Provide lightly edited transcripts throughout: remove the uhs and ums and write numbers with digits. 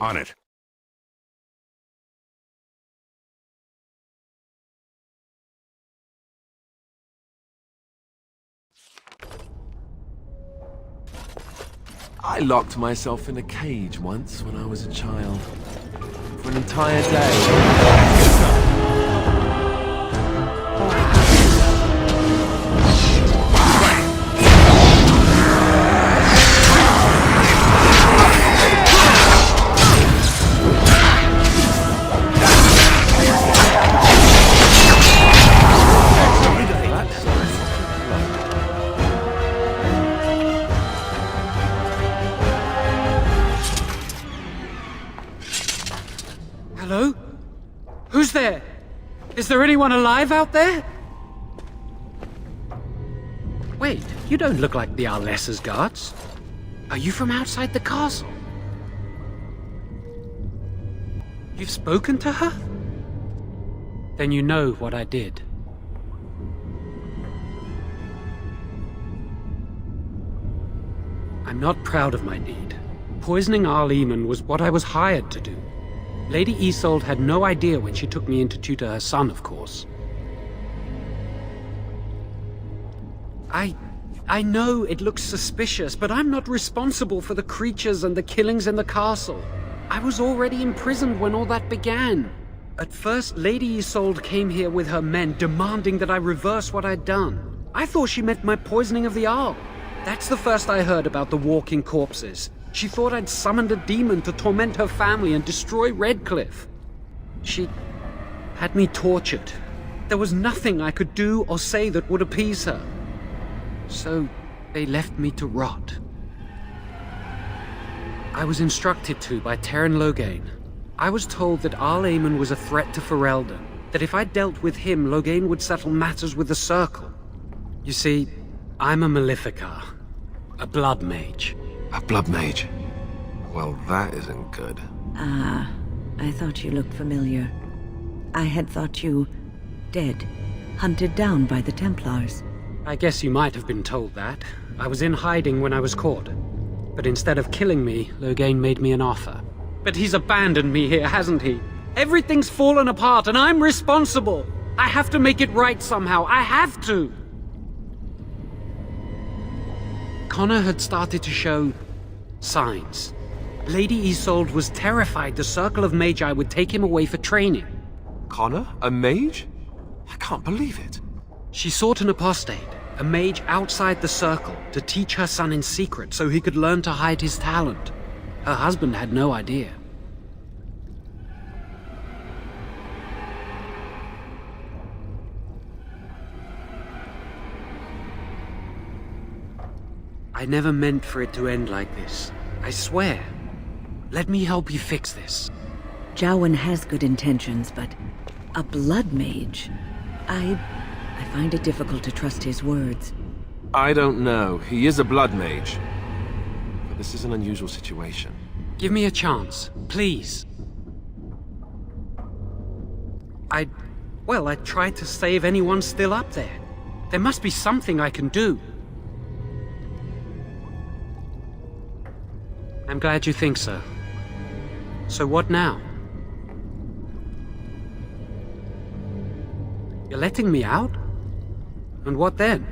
On it. I locked myself in a cage once when I was a child. For an entire day. Hello? Who's there? Is there anyone alive out there? Wait, you don't look like the Arlessa's guards. Are you from outside the castle? You've spoken to her? Then you know what I did. I'm not proud of my deed. Poisoning Arleman was what I was hired to do. Lady Isolde had no idea when she took me in to tutor her son, of course. I know it looks suspicious, but I'm not responsible for the creatures and the killings in the castle. I was already imprisoned when all that began. At first, Lady Isolde came here with her men, demanding that I reverse what I'd done. I thought she meant my poisoning of the Arl. That's the first I heard about the walking corpses. She thought I'd summoned a demon to torment her family and destroy Redcliffe. She had me tortured. There was nothing I could do or say that would appease her. So they left me to rot. I was instructed to by Terran Loghain. I was told that Arleman was a threat to Ferelden, that if I dealt with him, Loghain would settle matters with the Circle. You see, I'm a Maleficar, a blood mage. A blood mage? Well, that isn't good. Ah, I thought you looked familiar. I had thought you dead, hunted down by the Templars. I guess you might have been told that. I was in hiding when I was caught. But instead of killing me, Loghain made me an offer. But he's abandoned me here, hasn't he? Everything's fallen apart and I'm responsible! I have to make it right somehow, I have to! Connor had started to show signs. Lady Isolde was terrified the Circle of Magi would take him away for training. Connor? A mage? I can't believe it. She sought an apostate, a mage outside the Circle, to teach her son in secret so he could learn to hide his talent. Her husband had no idea. I never meant for it to end like this. I swear. Let me help you fix this. Jowan has good intentions, but a blood mage? I find it difficult to trust his words. I don't know. He is a blood mage. But this is an unusual situation. Give me a chance, please. I tried to save anyone still up there. There must be something I can do. I'm glad you think so. So what now? You're letting me out? And what then?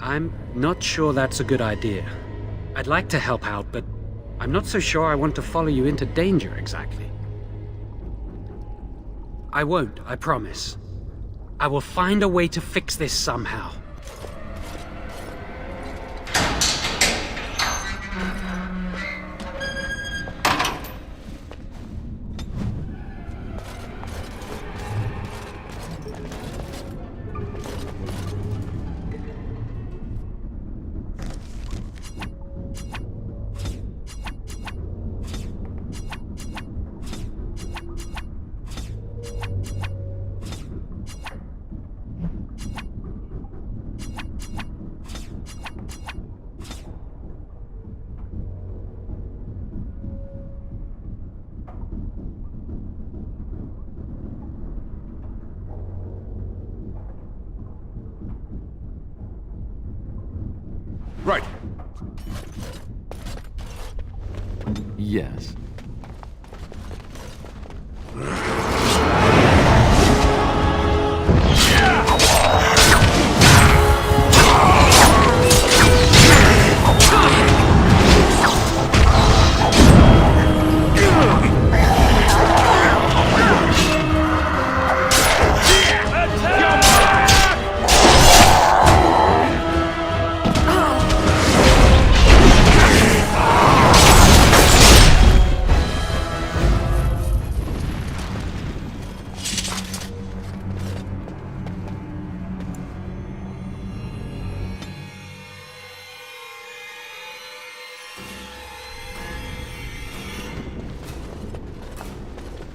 I'm not sure that's a good idea. I'd like to help out, but I'm not so sure I want to follow you into danger exactly. I won't, I promise. I will find a way to fix this somehow. Right. Yes.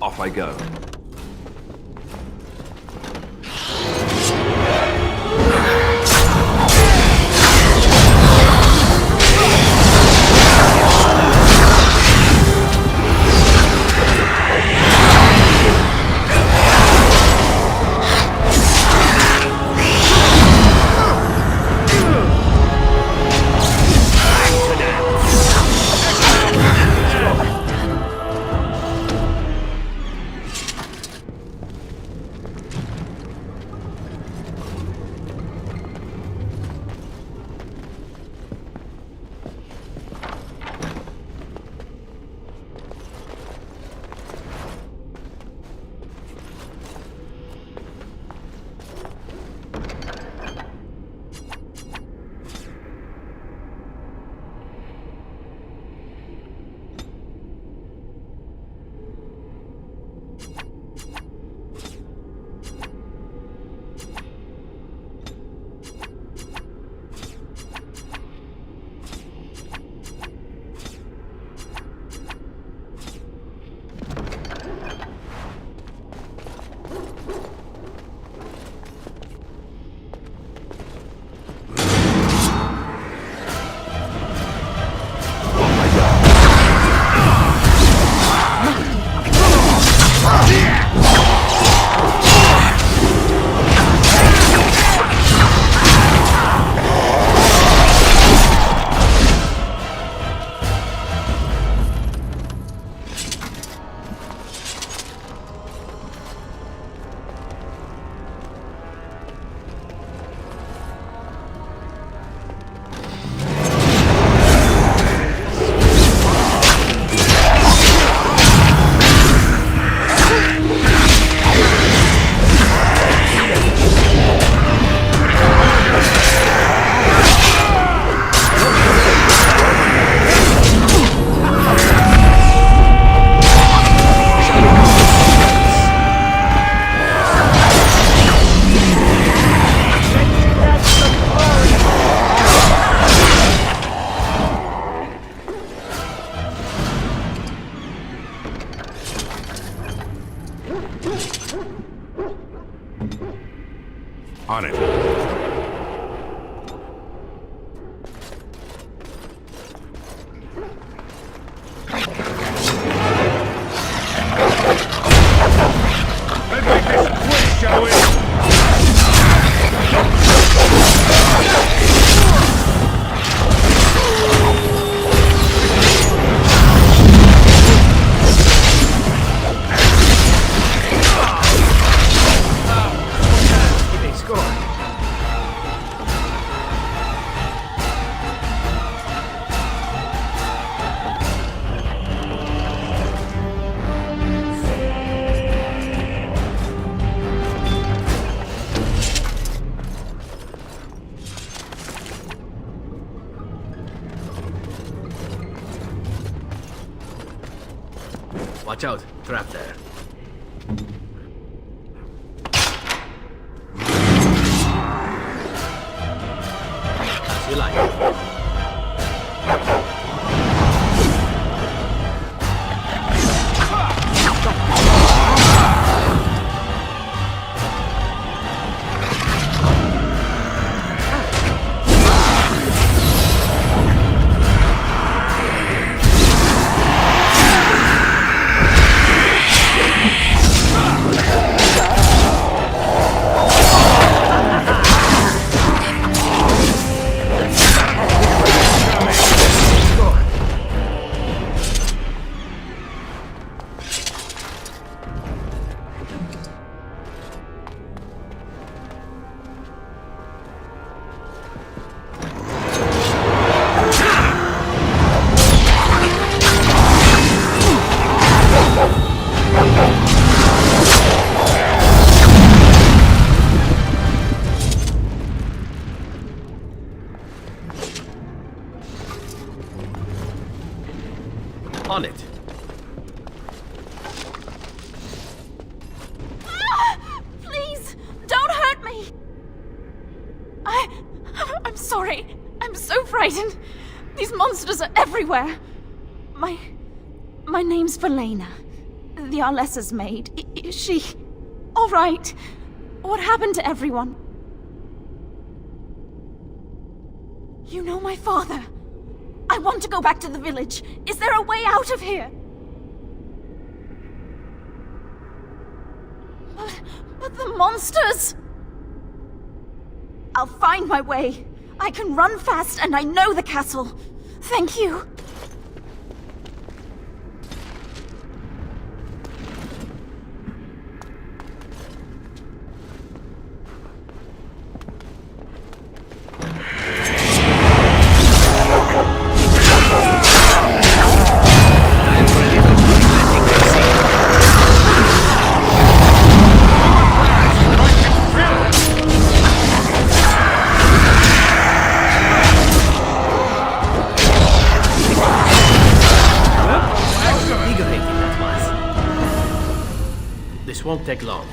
Off I go. On it. Let's make this quick, shall we? Watch out, trap there. As you like. On it. Please, don't hurt me. I'm sorry. I'm so frightened. These monsters are everywhere. My name's Valena. The Arlessa's maid. Is she all right? What happened to everyone? You know my father. I want to go back to the village. Is there a way out of here? But the monsters! I'll find my way. I can run fast and I know the castle. Thank you. Won't take long.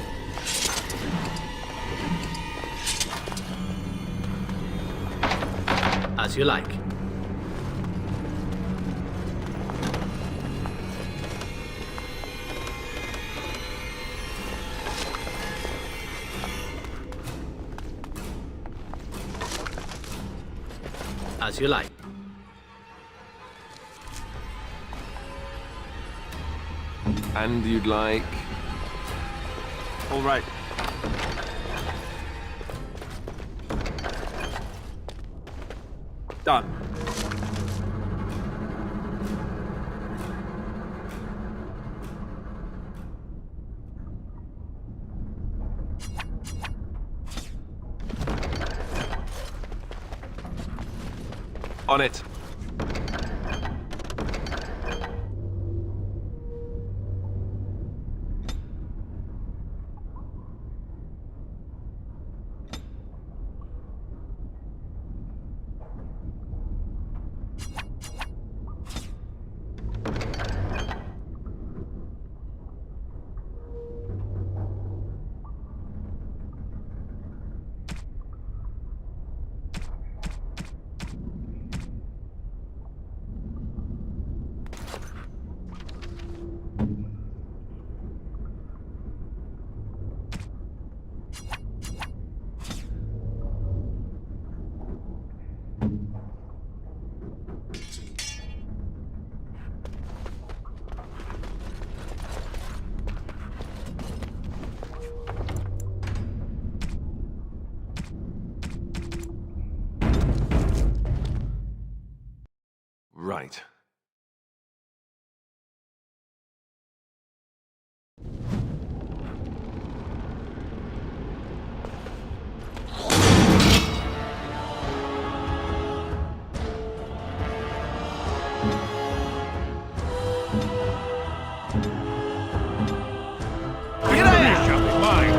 As you like. As you like. And you'd like... All right. Done. On it. Right. Finish up mine.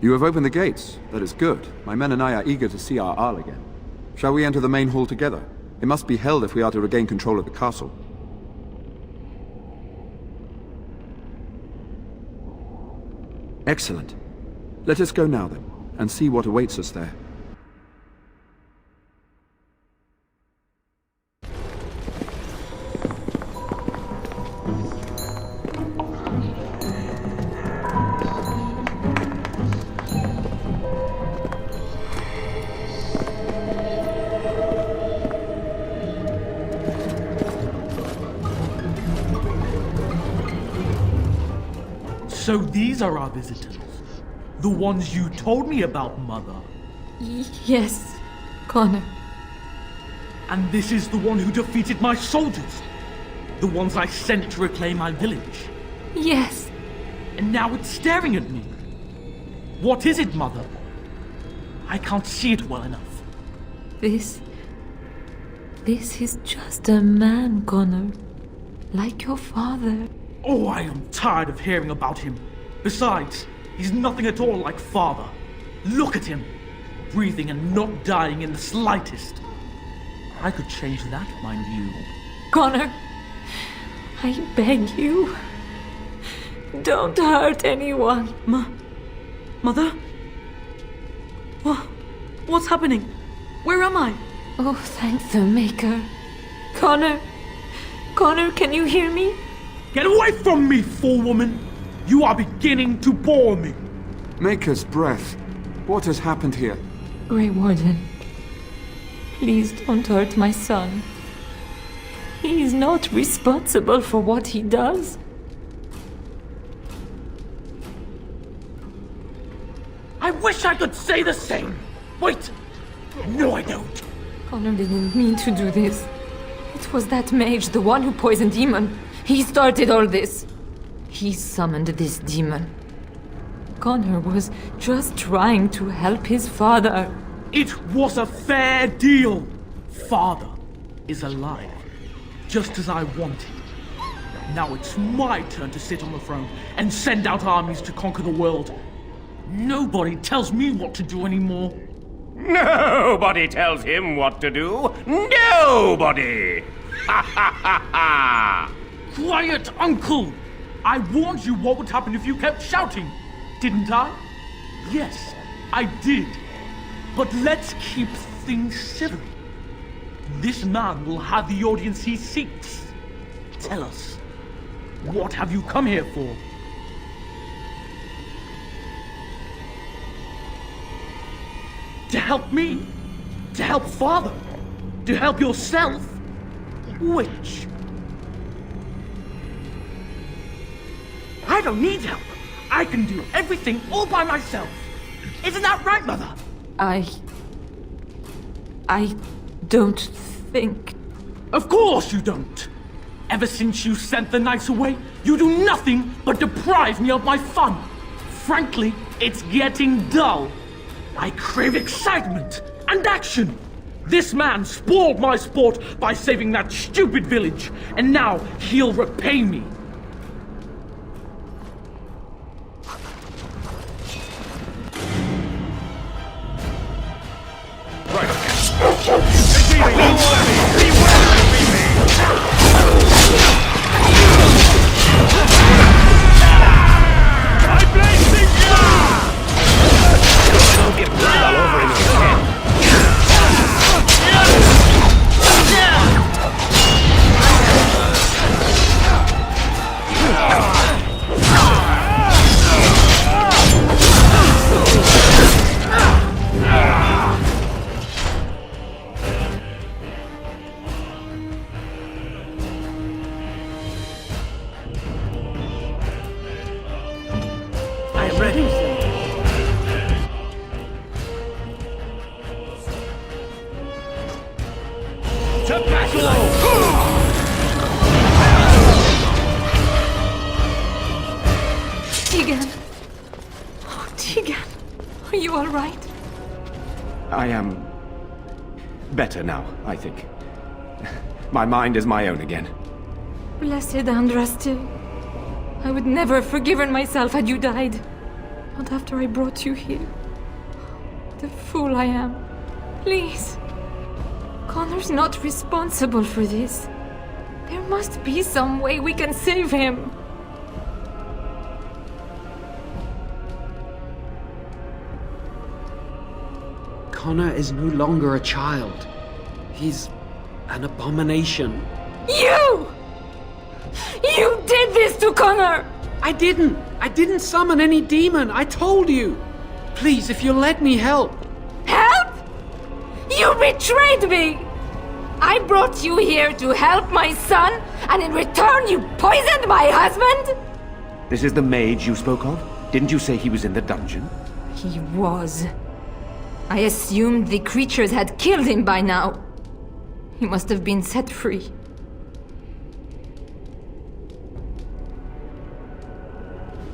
You have opened the gates. That is good. My men and I are eager to see our Arl again. Shall we enter the main hall together? It must be held if we are to regain control of the castle. Excellent. Let us go now then, and see what awaits us there. So these are our visitors. The ones you told me about, Mother. Yes, Connor. And this is the one who defeated my soldiers? The ones I sent to reclaim my village? Yes. And now it's staring at me. What is it, Mother? I can't see it well enough. This is just a man, Connor. Like your father. Oh, I am tired of hearing about him. Besides, he's nothing at all like father. Look at him. Breathing and not dying in the slightest. I could change that, mind you. Connor, I beg you. Don't hurt anyone. Mother? What's happening? Where am I? Oh, thank the Maker. Connor, can you hear me? Get away from me, fool woman! You are beginning to bore me. Maker's breath. What has happened here? Grey Warden, please don't hurt my son. He is not responsible for what he does. I wish I could say the same. Wait! No, I don't. Connor didn't mean to do this. It was that mage, the one who poisoned Demon. He started all this. He summoned this demon. Connor was just trying to help his father. It was a fair deal. Father is alive, just as I wanted. Now it's my turn to sit on the throne and send out armies to conquer the world. Nobody tells me what to do anymore. Nobody tells him what to do. Nobody! Ha ha ha ha! Quiet, Uncle! I warned you what would happen if you kept shouting, didn't I? Yes, I did. But let's keep things civil. This man will have the audience he seeks. Tell us, what have you come here for? To help me? To help Father? To help yourself? Which? I don't need help. I can do everything all by myself. Isn't that right, Mother? I don't think... Of course you don't. Ever since you sent the knights away, you do nothing but deprive me of my fun. Frankly, it's getting dull. I crave excitement and action. This man spoiled my sport by saving that stupid village, and now he'll repay me. Better now, I think. My mind is my own again. Blessed Andraste. I would never have forgiven myself had you died. Not after I brought you here. The fool I am. Please. Connor's not responsible for this. There must be some way we can save him. Connor is no longer a child. He's an abomination. You! You did this to Connor! I didn't summon any demon. I told you. Please, if you'll let me help. Help? You betrayed me! I brought you here to help my son, and in return you poisoned my husband? This is the mage you spoke of? Didn't you say he was in the dungeon? He was. I assumed the creatures had killed him by now. He must have been set free.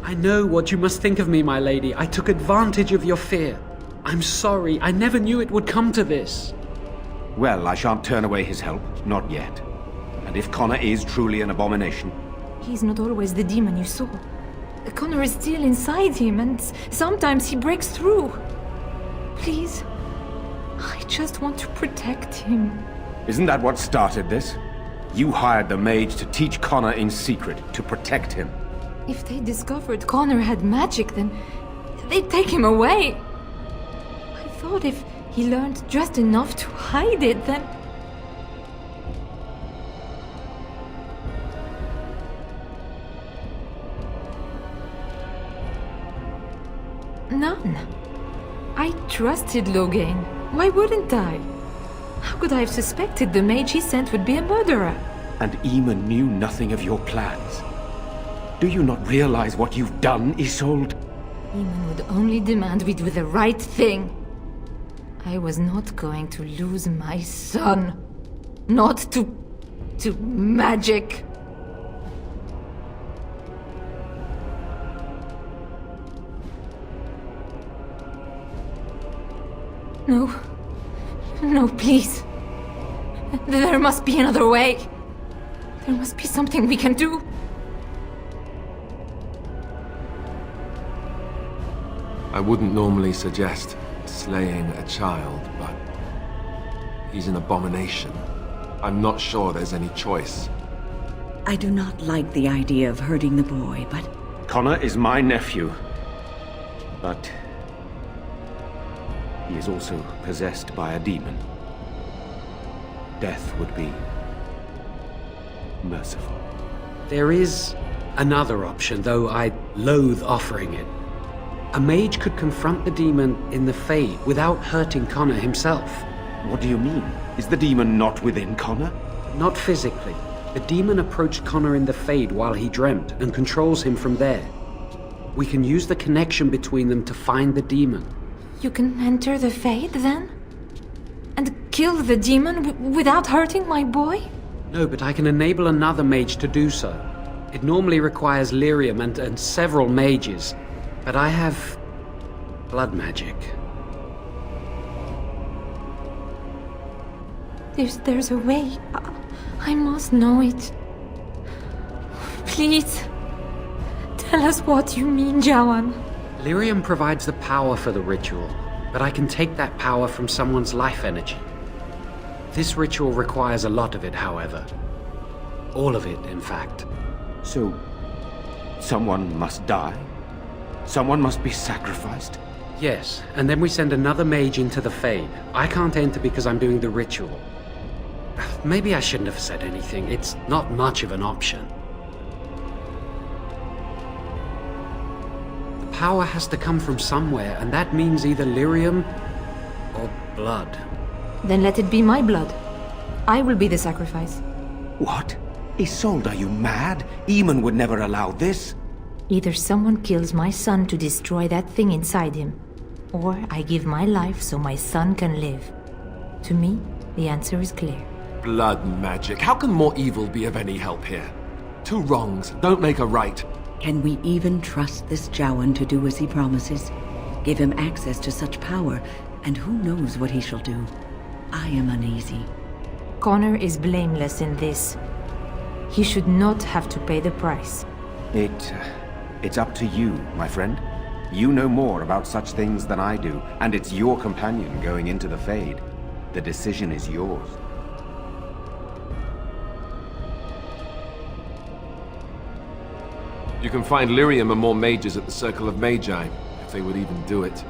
I know what you must think of me, my lady. I took advantage of your fear. I'm sorry. I never knew it would come to this. Well, I shan't turn away his help. Not yet. And if Connor is truly an abomination... He's not always the demon you saw. Connor is still inside him, and sometimes he breaks through. Please, I just want to protect him. Isn't that what started this? You hired the mage to teach Connor in secret, to protect him. If they discovered Connor had magic, then they'd take him away. I thought if he learned just enough to hide it, then... None. I trusted Logain. Why wouldn't I? How could I have suspected the mage he sent would be a murderer? And Eamon knew nothing of your plans. Do you not realize what you've done, Isolde? Eamon would only demand we do the right thing. I was not going to lose my son. Not to magic. No. No, please. There must be another way. There must be something we can do. I wouldn't normally suggest slaying a child, but he's an abomination. I'm not sure there's any choice. I do not like the idea of hurting the boy, but... Connor is my nephew. But... he is also possessed by a demon. Death would be... merciful. There is another option, though I loathe offering it. A mage could confront the demon in the Fade without hurting Connor himself. What do you mean? Is the demon not within Connor? Not physically. The demon approached Connor in the Fade while he dreamt and controls him from there. We can use the connection between them to find the demon. You can enter the Fade, then? And kill the demon without hurting my boy? No, but I can enable another mage to do so. It normally requires lyrium and several mages. But I have... blood magic. There's a way. I must know it. Please. Tell us what you mean, Jawan. Lyrium provides the power for the ritual, but I can take that power from someone's life energy. This ritual requires a lot of it, however. All of it, in fact. So... someone must die? Someone must be sacrificed? Yes, and then we send another mage into the Fade. I can't enter because I'm doing the ritual. Maybe I shouldn't have said anything. It's not much of an option. The power has to come from somewhere, and that means either lyrium or blood. Then let it be my blood. I will be the sacrifice. What? Isolde, are you mad? Eamon would never allow this. Either someone kills my son to destroy that thing inside him, or I give my life so my son can live. To me, the answer is clear. Blood magic. How can more evil be of any help here? Two wrongs don't make a right. Can we even trust this Jawan to do as he promises? Give him access to such power, and who knows what he shall do? I am uneasy. Connor is blameless in this. He should not have to pay the price. It's up to you, my friend. You know more about such things than I do, and it's your companion going into the Fade. The decision is yours. You can find lyrium and more mages at the Circle of Magi, if they would even do it.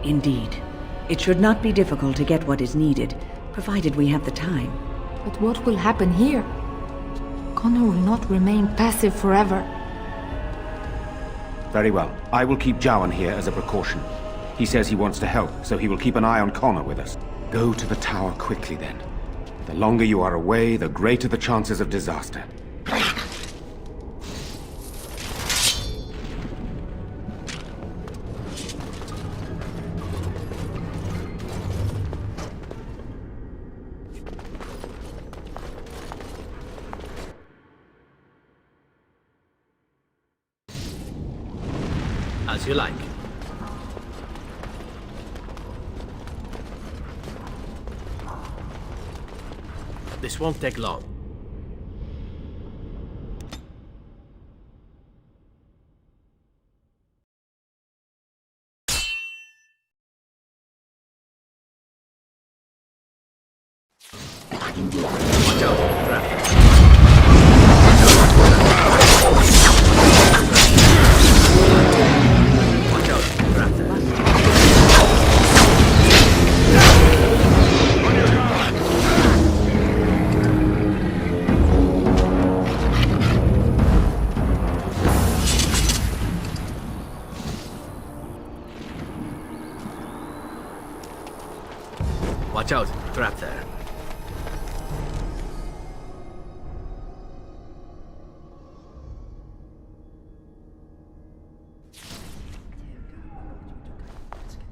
Indeed. It should not be difficult to get what is needed, provided we have the time. But what will happen here? Connor will not remain passive forever. Very well. I will keep Jawan here as a precaution. He says he wants to help, so he will keep an eye on Connor with us. Go to the tower quickly, then. The longer you are away, the greater the chances of disaster. As you like. This won't take long. Watch out, trap. Watch out, trap. Watch out, trap there.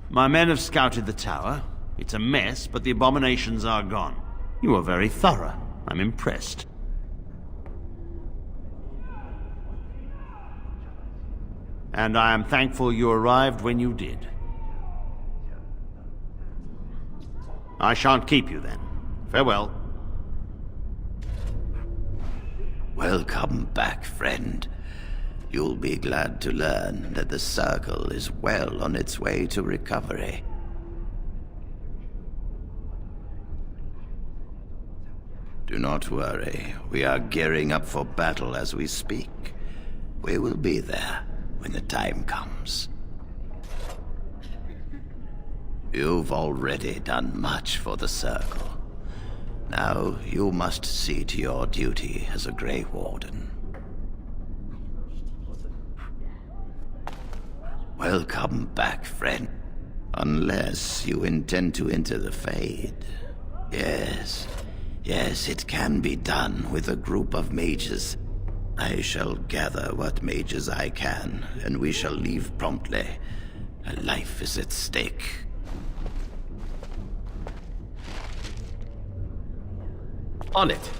My men have scouted the tower. It's a mess, but the abominations are gone. You are very thorough. I'm impressed. And I am thankful you arrived when you did. I shan't keep you then. Farewell. Welcome back, friend. You'll be glad to learn that the Circle is well on its way to recovery. Do not worry. We are gearing up for battle as we speak. We will be there when the time comes. You've already done much for the Circle. Now you must see to your duty as a Grey Warden. Welcome back, friend. Unless you intend to enter the Fade. Yes, it can be done with a group of mages. I shall gather what mages I can, and we shall leave promptly. A life is at stake. On it.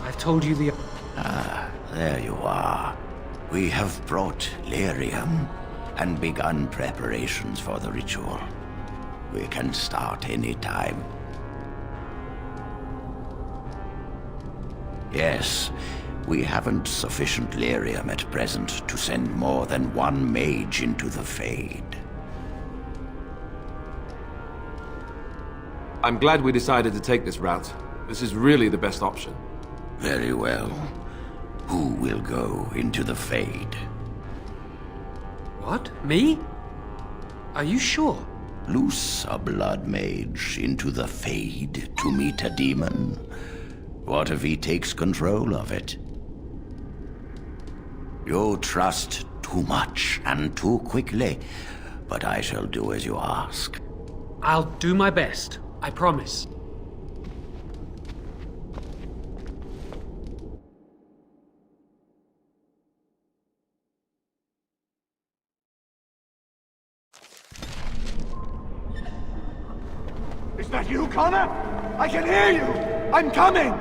I've told you the... Ah, there you are. We have brought lyrium and begun preparations for the ritual. We can start any time. Yes, we haven't sufficient lyrium at present to send more than one mage into the Fade. I'm glad we decided to take this route. This is really the best option. Very well. Who will go into the Fade? What? Me? Are you sure? Loose a blood mage into the Fade to meet a demon? What if he takes control of it? You trust too much and too quickly, but I shall do as you ask. I'll do my best. I promise. Is that you, Connor? I can hear you! I'm coming!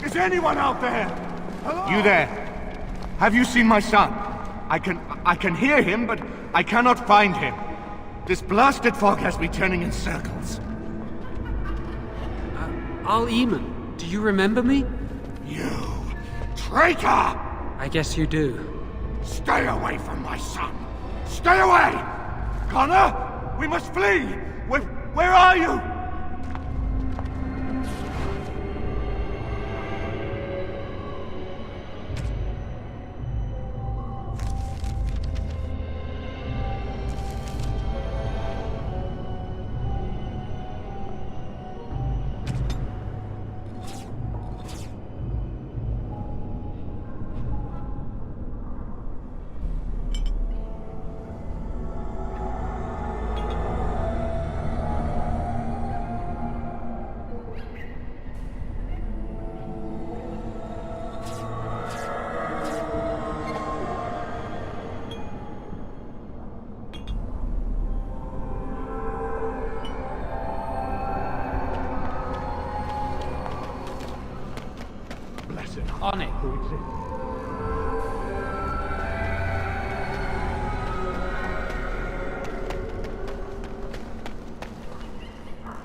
Is anyone out there? Hello? You there? Have you seen my son? I can hear him, but I cannot find him. This blasted fog has me turning in circles. Al-Eamon, do you remember me? You traitor! I guess you do. Stay away from my son! Stay away! Connor, we must flee! Where are you? On it.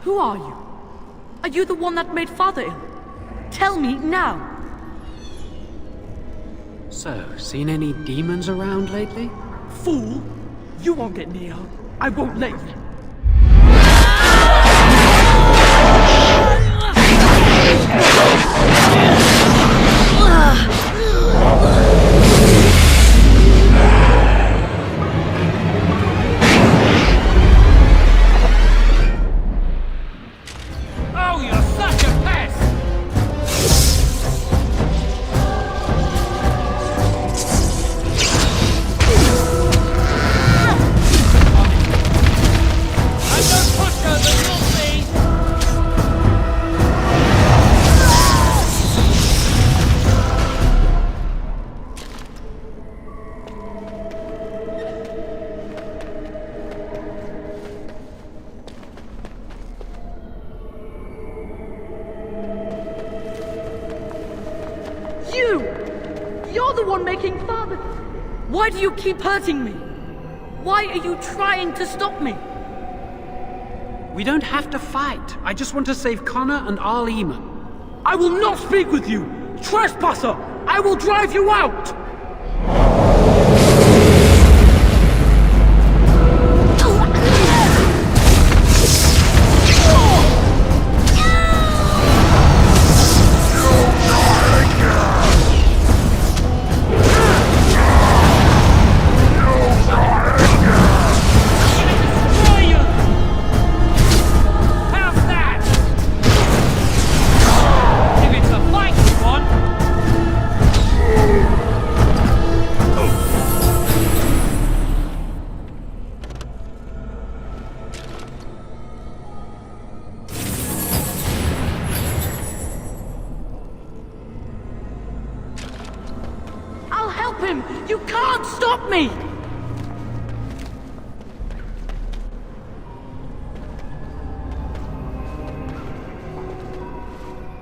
Who are you? Are you the one that made Father ill? Tell me now! So, seen any demons around lately? Fool! You won't get near her. I won't let you. Oh, you're such a pest! I'm no pusher, but you'll see! You're the one making Father... Why do you keep hurting me? Why are you trying to stop me? We don't have to fight. I just want to save Connor and Al-Eamon. I will not speak with you! Trespasser! I will drive you out! You can't stop me!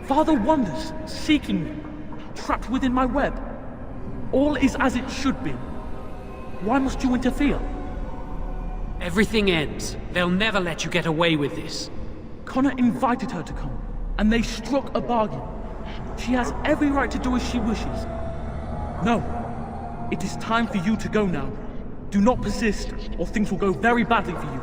Father wanders, seeking me, trapped within my web. All is as it should be. Why must you interfere? Everything ends. They'll never let you get away with this. Connor invited her to come, and they struck a bargain. She has every right to do as she wishes. No. It is time for you to go now. Do not persist, or things will go very badly for you.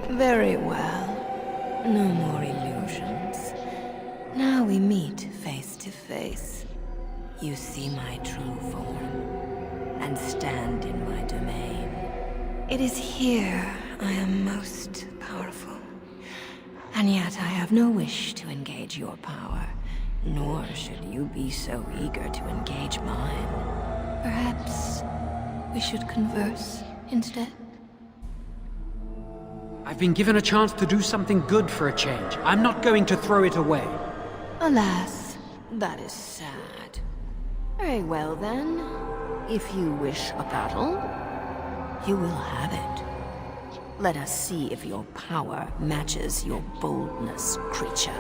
Very well. No more illusions. Now we meet face to face. You see my true form, and stand in my domain. It is here I am most powerful. And yet I have no wish to engage your power, nor should you be so eager to engage mine. Perhaps we should converse instead? I've been given a chance to do something good for a change. I'm not going to throw it away. Alas, that is sad. Very well then. If you wish a battle, you will have it. Let us see if your power matches your boldness, creature.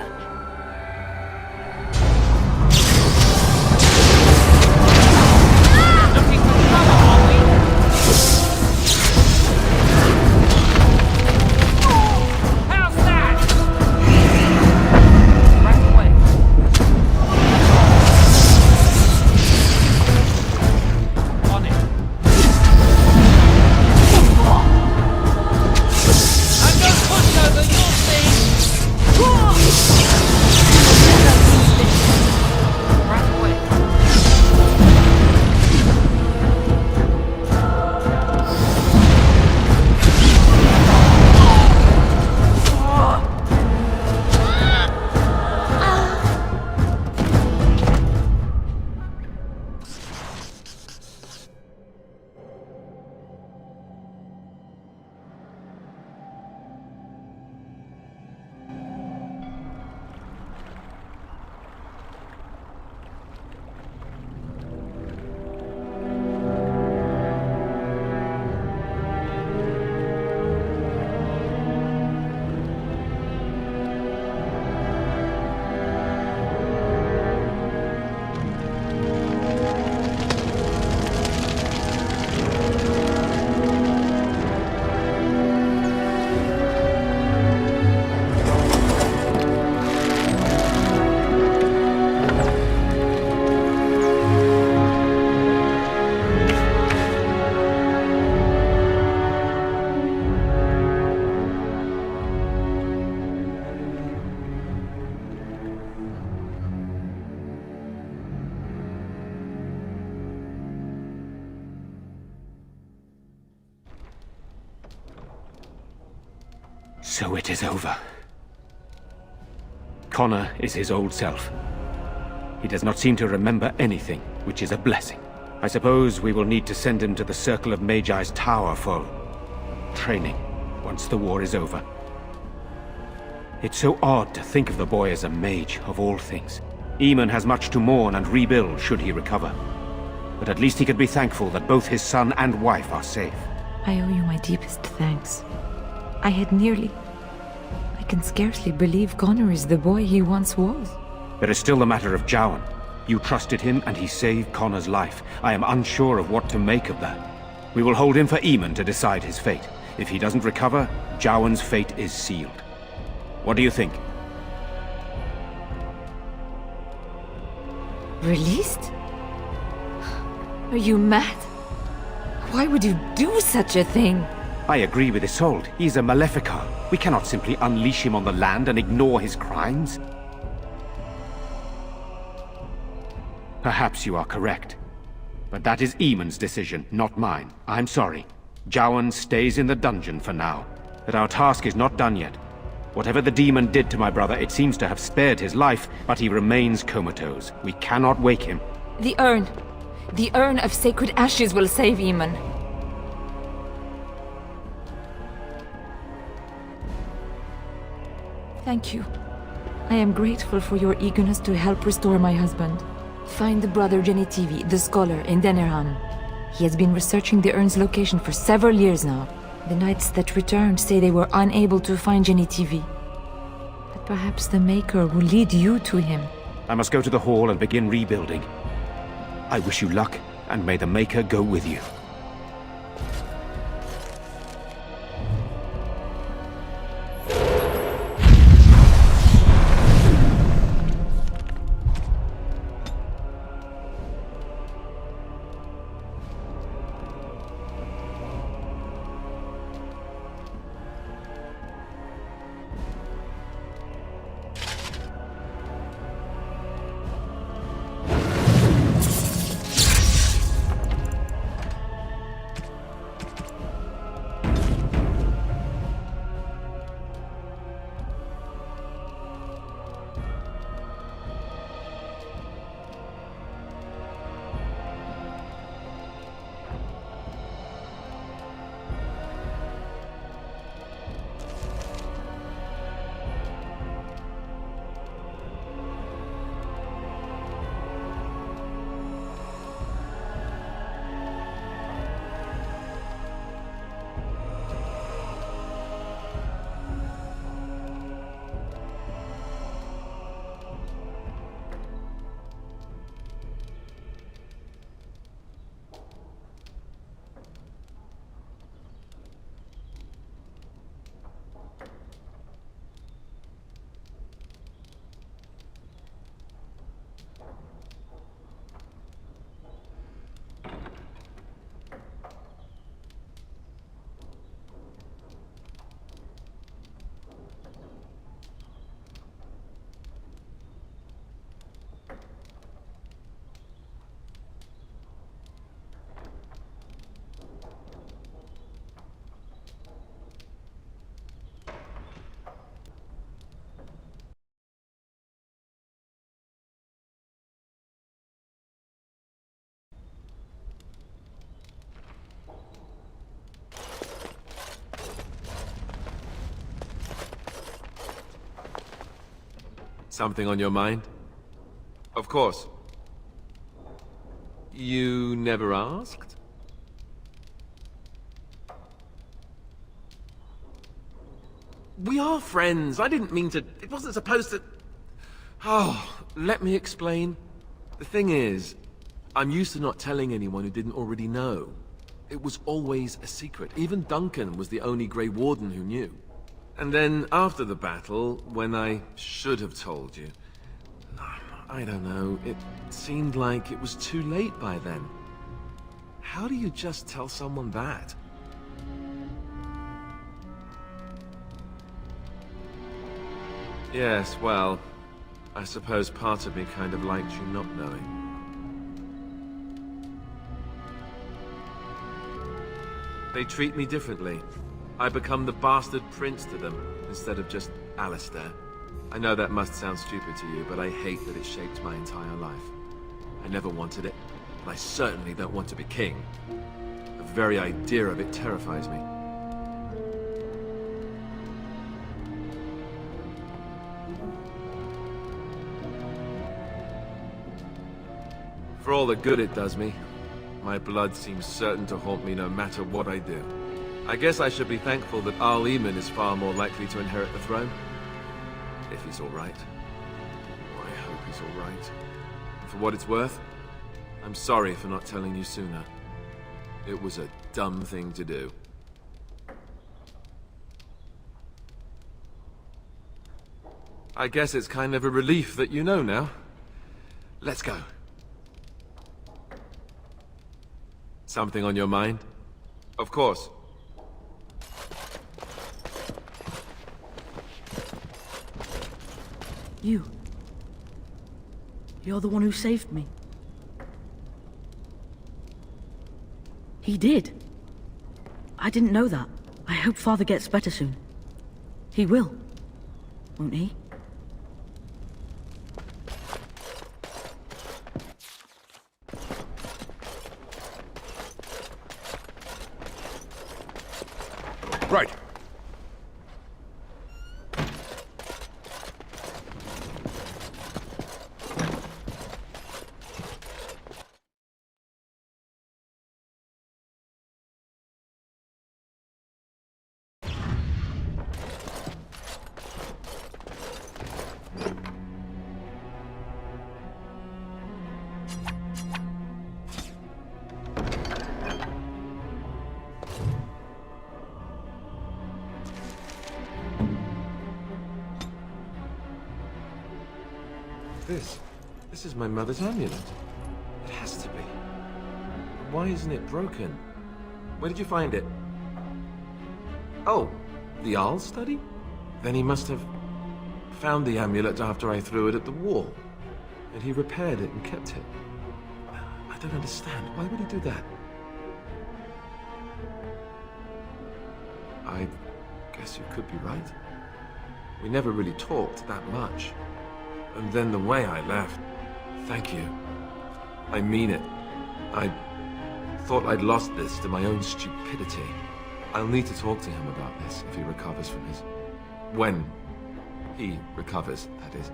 So it is over. Connor is his old self. He does not seem to remember anything, which is a blessing. I suppose we will need to send him to the Circle of Magi's tower for training, once the war is over. It's so odd to think of the boy as a mage, of all things. Eamon has much to mourn and rebuild should he recover. But at least he could be thankful that both his son and wife are safe. I owe you my deepest thanks. I can scarcely believe Connor is the boy he once was. There is still the matter of Jowan. You trusted him and he saved Connor's life. I am unsure of what to make of that. We will hold him for Eamon to decide his fate. If he doesn't recover, Jowan's fate is sealed. What do you think? Released? Are you mad? Why would you do such a thing? I agree with Isolde. He's a Maleficar. We cannot simply unleash him on the land and ignore his crimes. Perhaps you are correct. But that is Eamon's decision, not mine. I'm sorry. Jowan stays in the dungeon for now. But our task is not done yet. Whatever the demon did to my brother, it seems to have spared his life, but he remains comatose. We cannot wake him. The urn. The urn of sacred ashes will save Eamon. Thank you. I am grateful for your eagerness to help restore my husband. Find the brother Genitivi, the scholar, in Deneram. He has been researching the urn's location for several years now. The knights that returned say they were unable to find Genitivi. But perhaps the Maker will lead you to him. I must go to the hall and begin rebuilding. I wish you luck, and may the Maker go with you. Something on your mind? Of course. You never asked? We are friends. I didn't mean to... It wasn't supposed to... Oh, let me explain. The thing is, I'm used to not telling anyone who didn't already know. It was always a secret. Even Duncan was the only Grey Warden who knew. And then, after the battle, when I should have told you... I don't know, it seemed like it was too late by then. How do you just tell someone that? Yes, well, I suppose part of me kind of liked you not knowing. They treat me differently. I become the bastard prince to them, instead of just Alistair. I know that must sound stupid to you, but I hate that it shaped my entire life. I never wanted it, and I certainly don't want to be king. The very idea of it terrifies me. For all the good it does me, my blood seems certain to haunt me no matter what I do. I guess I should be thankful that Al-Eamon is far more likely to inherit the throne. If he's all right. Oh, I hope he's all right. And for what it's worth, I'm sorry for not telling you sooner. It was a dumb thing to do. I guess it's kind of a relief that you know now. Let's go. Something on your mind? Of course. You're the one who saved me. He did. I didn't know that. I hope Father gets better soon. He will, won't he? Right. This is my mother's amulet. It has to be. Why isn't it broken? Where did you find it? Oh, the Arl study? Then he must have found the amulet after I threw it at the wall. And he repaired it and kept it. I don't understand. Why would he do that? I guess you could be right. We never really talked that much. And then the way I left... Thank you. I mean it. I thought I'd lost this to my own stupidity. I'll need to talk to him about this if he recovers from his... When he recovers, that is.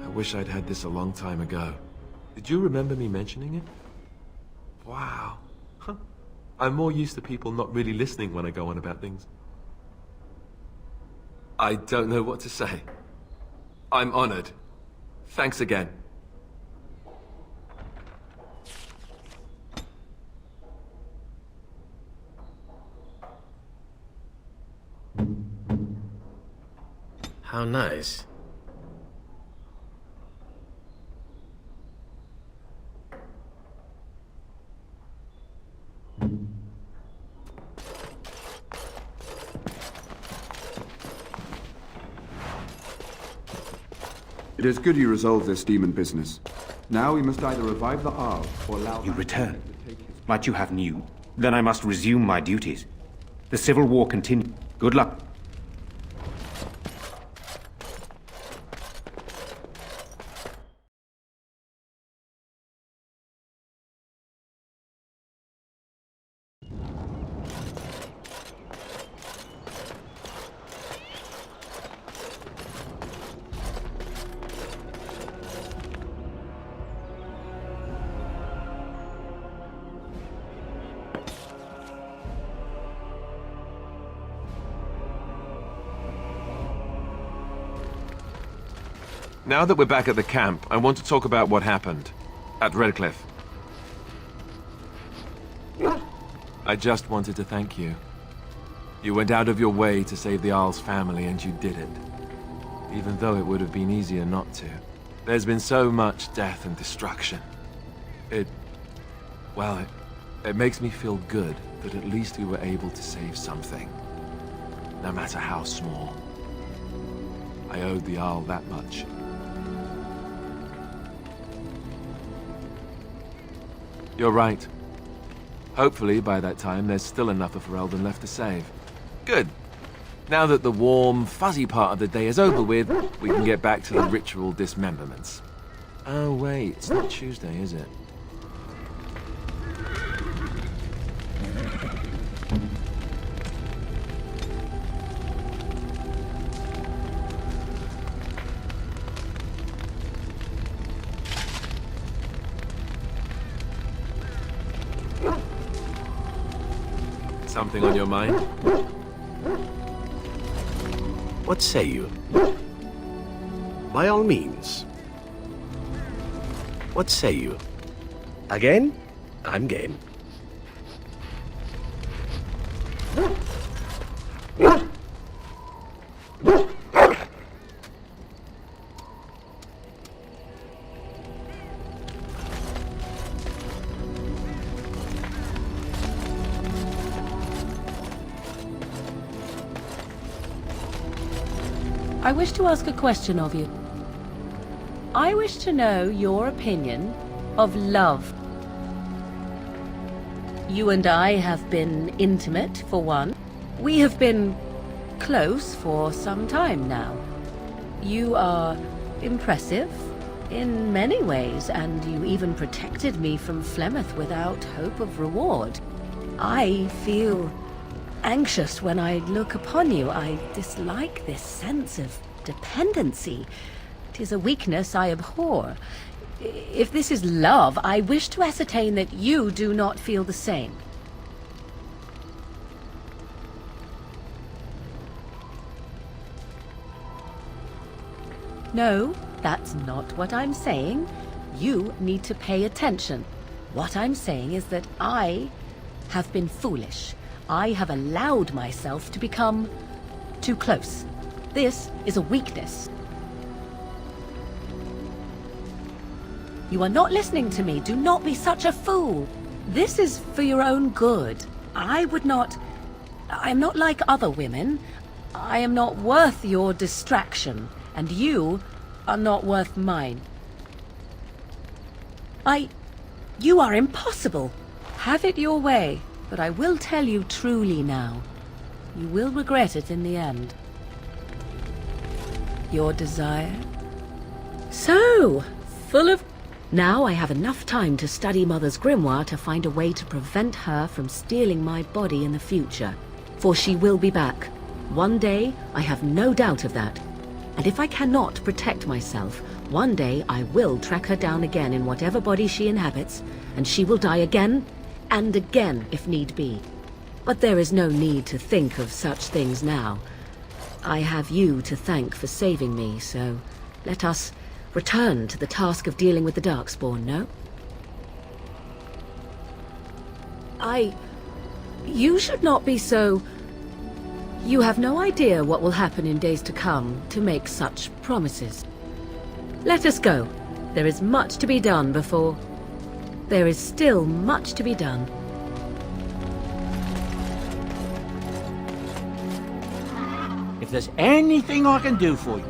I wish I'd had this a long time ago. Did you remember me mentioning it? Wow. Huh. I'm more used to people not really listening when I go on about things. I don't know what to say. I'm honored. Thanks again. How nice. It is good you resolved this demon business. Now we must either revive the Arl or allow... You return. Might you have news? Then I must resume my duties. The civil war continues. Good luck. Now that we're back at the camp, I want to talk about what happened at Redcliffe. I just wanted to thank you. You went out of your way to save the Arl's family, and you did it. Even though it would have been easier not to. There's been so much death and destruction. It makes me feel good that at least we were able to save something. No matter how small. I owed the Arl that much. You're right. Hopefully, by that time, there's still enough of Ferelden left to save. Good. Now that the warm, fuzzy part of the day is over with, we can get back to the ritual dismemberments. Oh wait, it's not Tuesday, is it? Something on your mind? What say you? By all means. What say you? Again? I'm game. I wish to ask a question of you. I wish to know your opinion of love. You and I have been intimate, for one. We have been close for some time now. You are impressive in many ways, and you even protected me from Flemeth without hope of reward. I feel anxious when I look upon you. I dislike this sense of dependency. 'Tis a weakness I abhor. If this is love, I wish to ascertain that you do not feel the same. No, that's not what I'm saying. You need to pay attention. What I'm saying is that I have been foolish. I have allowed myself to become too close. This is a weakness. You are not listening to me. Do not be such a fool. This is for your own good. I am not like other women. I am not worth your distraction, and you are not worth mine. You are impossible. Have it your way. But I will tell you truly now. You will regret it in the end. Your desire? So, full of... Now I have enough time to study Mother's grimoire to find a way to prevent her from stealing my body in the future. For she will be back. One day, I have no doubt of that. And if I cannot protect myself, one day I will track her down again in whatever body she inhabits, and she will die again and again if need be. But there is no need to think of such things now. I have you to thank for saving me, so let us return to the task of dealing with the Darkspawn, no? You should not be so... You have no idea what will happen in days to come to make such promises. Let us go. There is much to be done before... There is still much to be done. If there's anything I can do for you,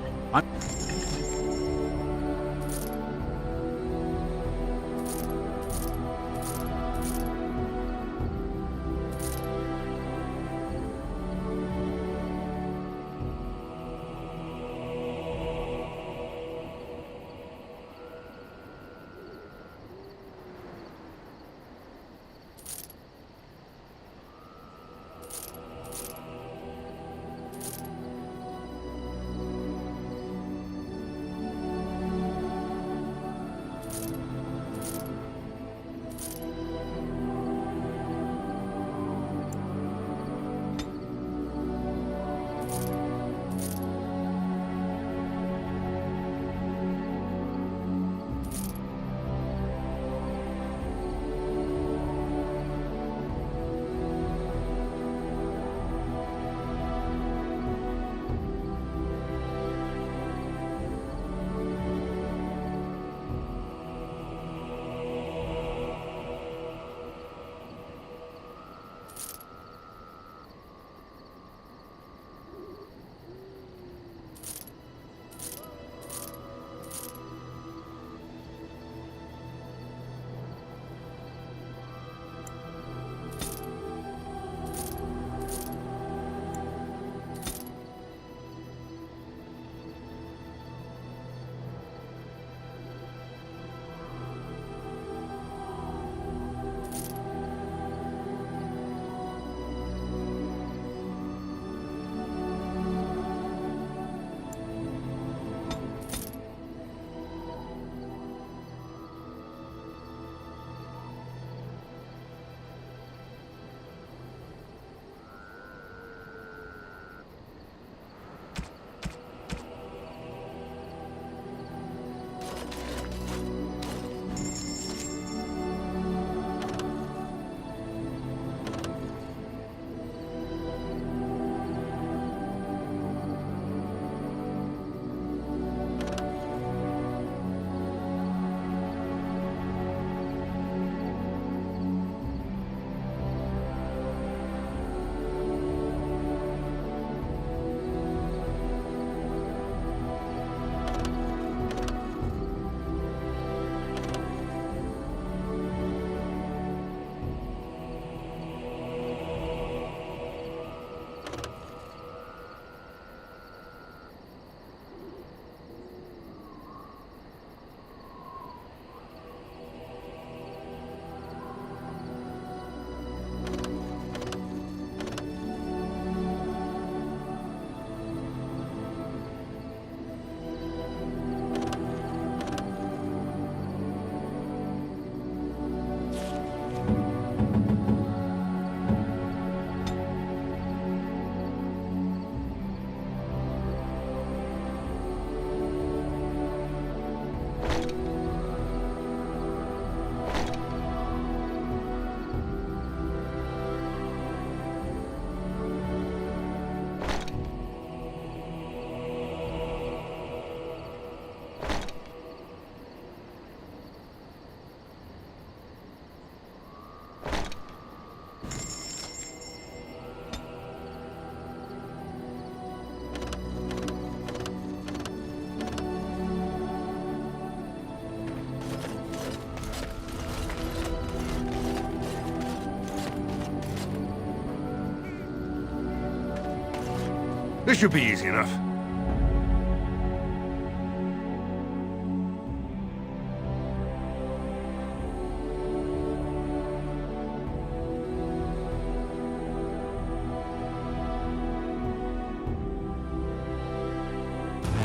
This should be easy enough.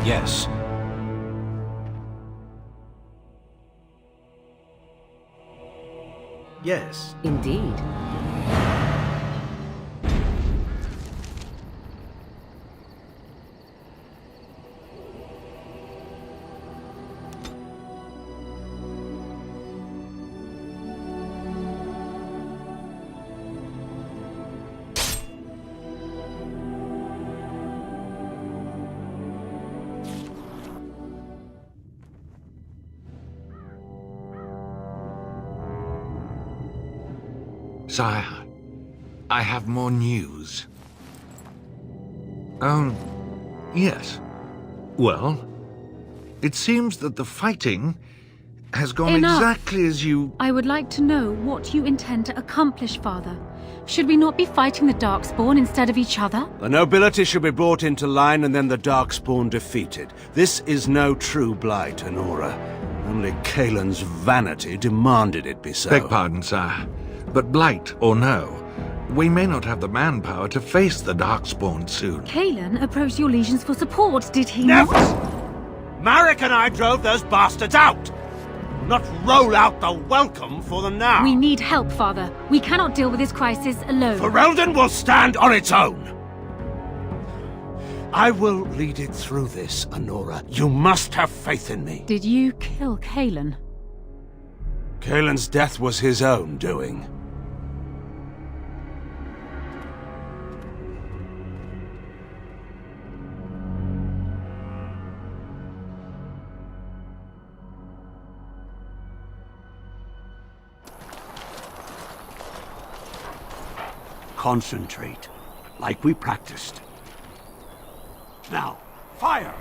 Yes. Yes. Indeed. Sire, I have more news. Yes. Well, it seems that the fighting has gone Enough. exactly as you... I would like to know what you intend to accomplish, Father. Should we not be fighting the Darkspawn instead of each other? The nobility should be brought into line and then the Darkspawn defeated. This is no true blight, Honora. Only Kalen's vanity demanded it be so. Beg pardon, sire. But blight or no, we may not have the manpower to face the Darkspawn soon. Kalen approached your legions for support, did he Never! not? Marek and I drove those bastards out! Not roll out the welcome for them now! We need help, Father. We cannot deal with this crisis alone. Ferelden will stand on its own! I will lead it through this, Honora. You must have faith in me. Did you kill Kalen? Kalen's death was his own doing. Concentrate, like we practiced. Now, fire!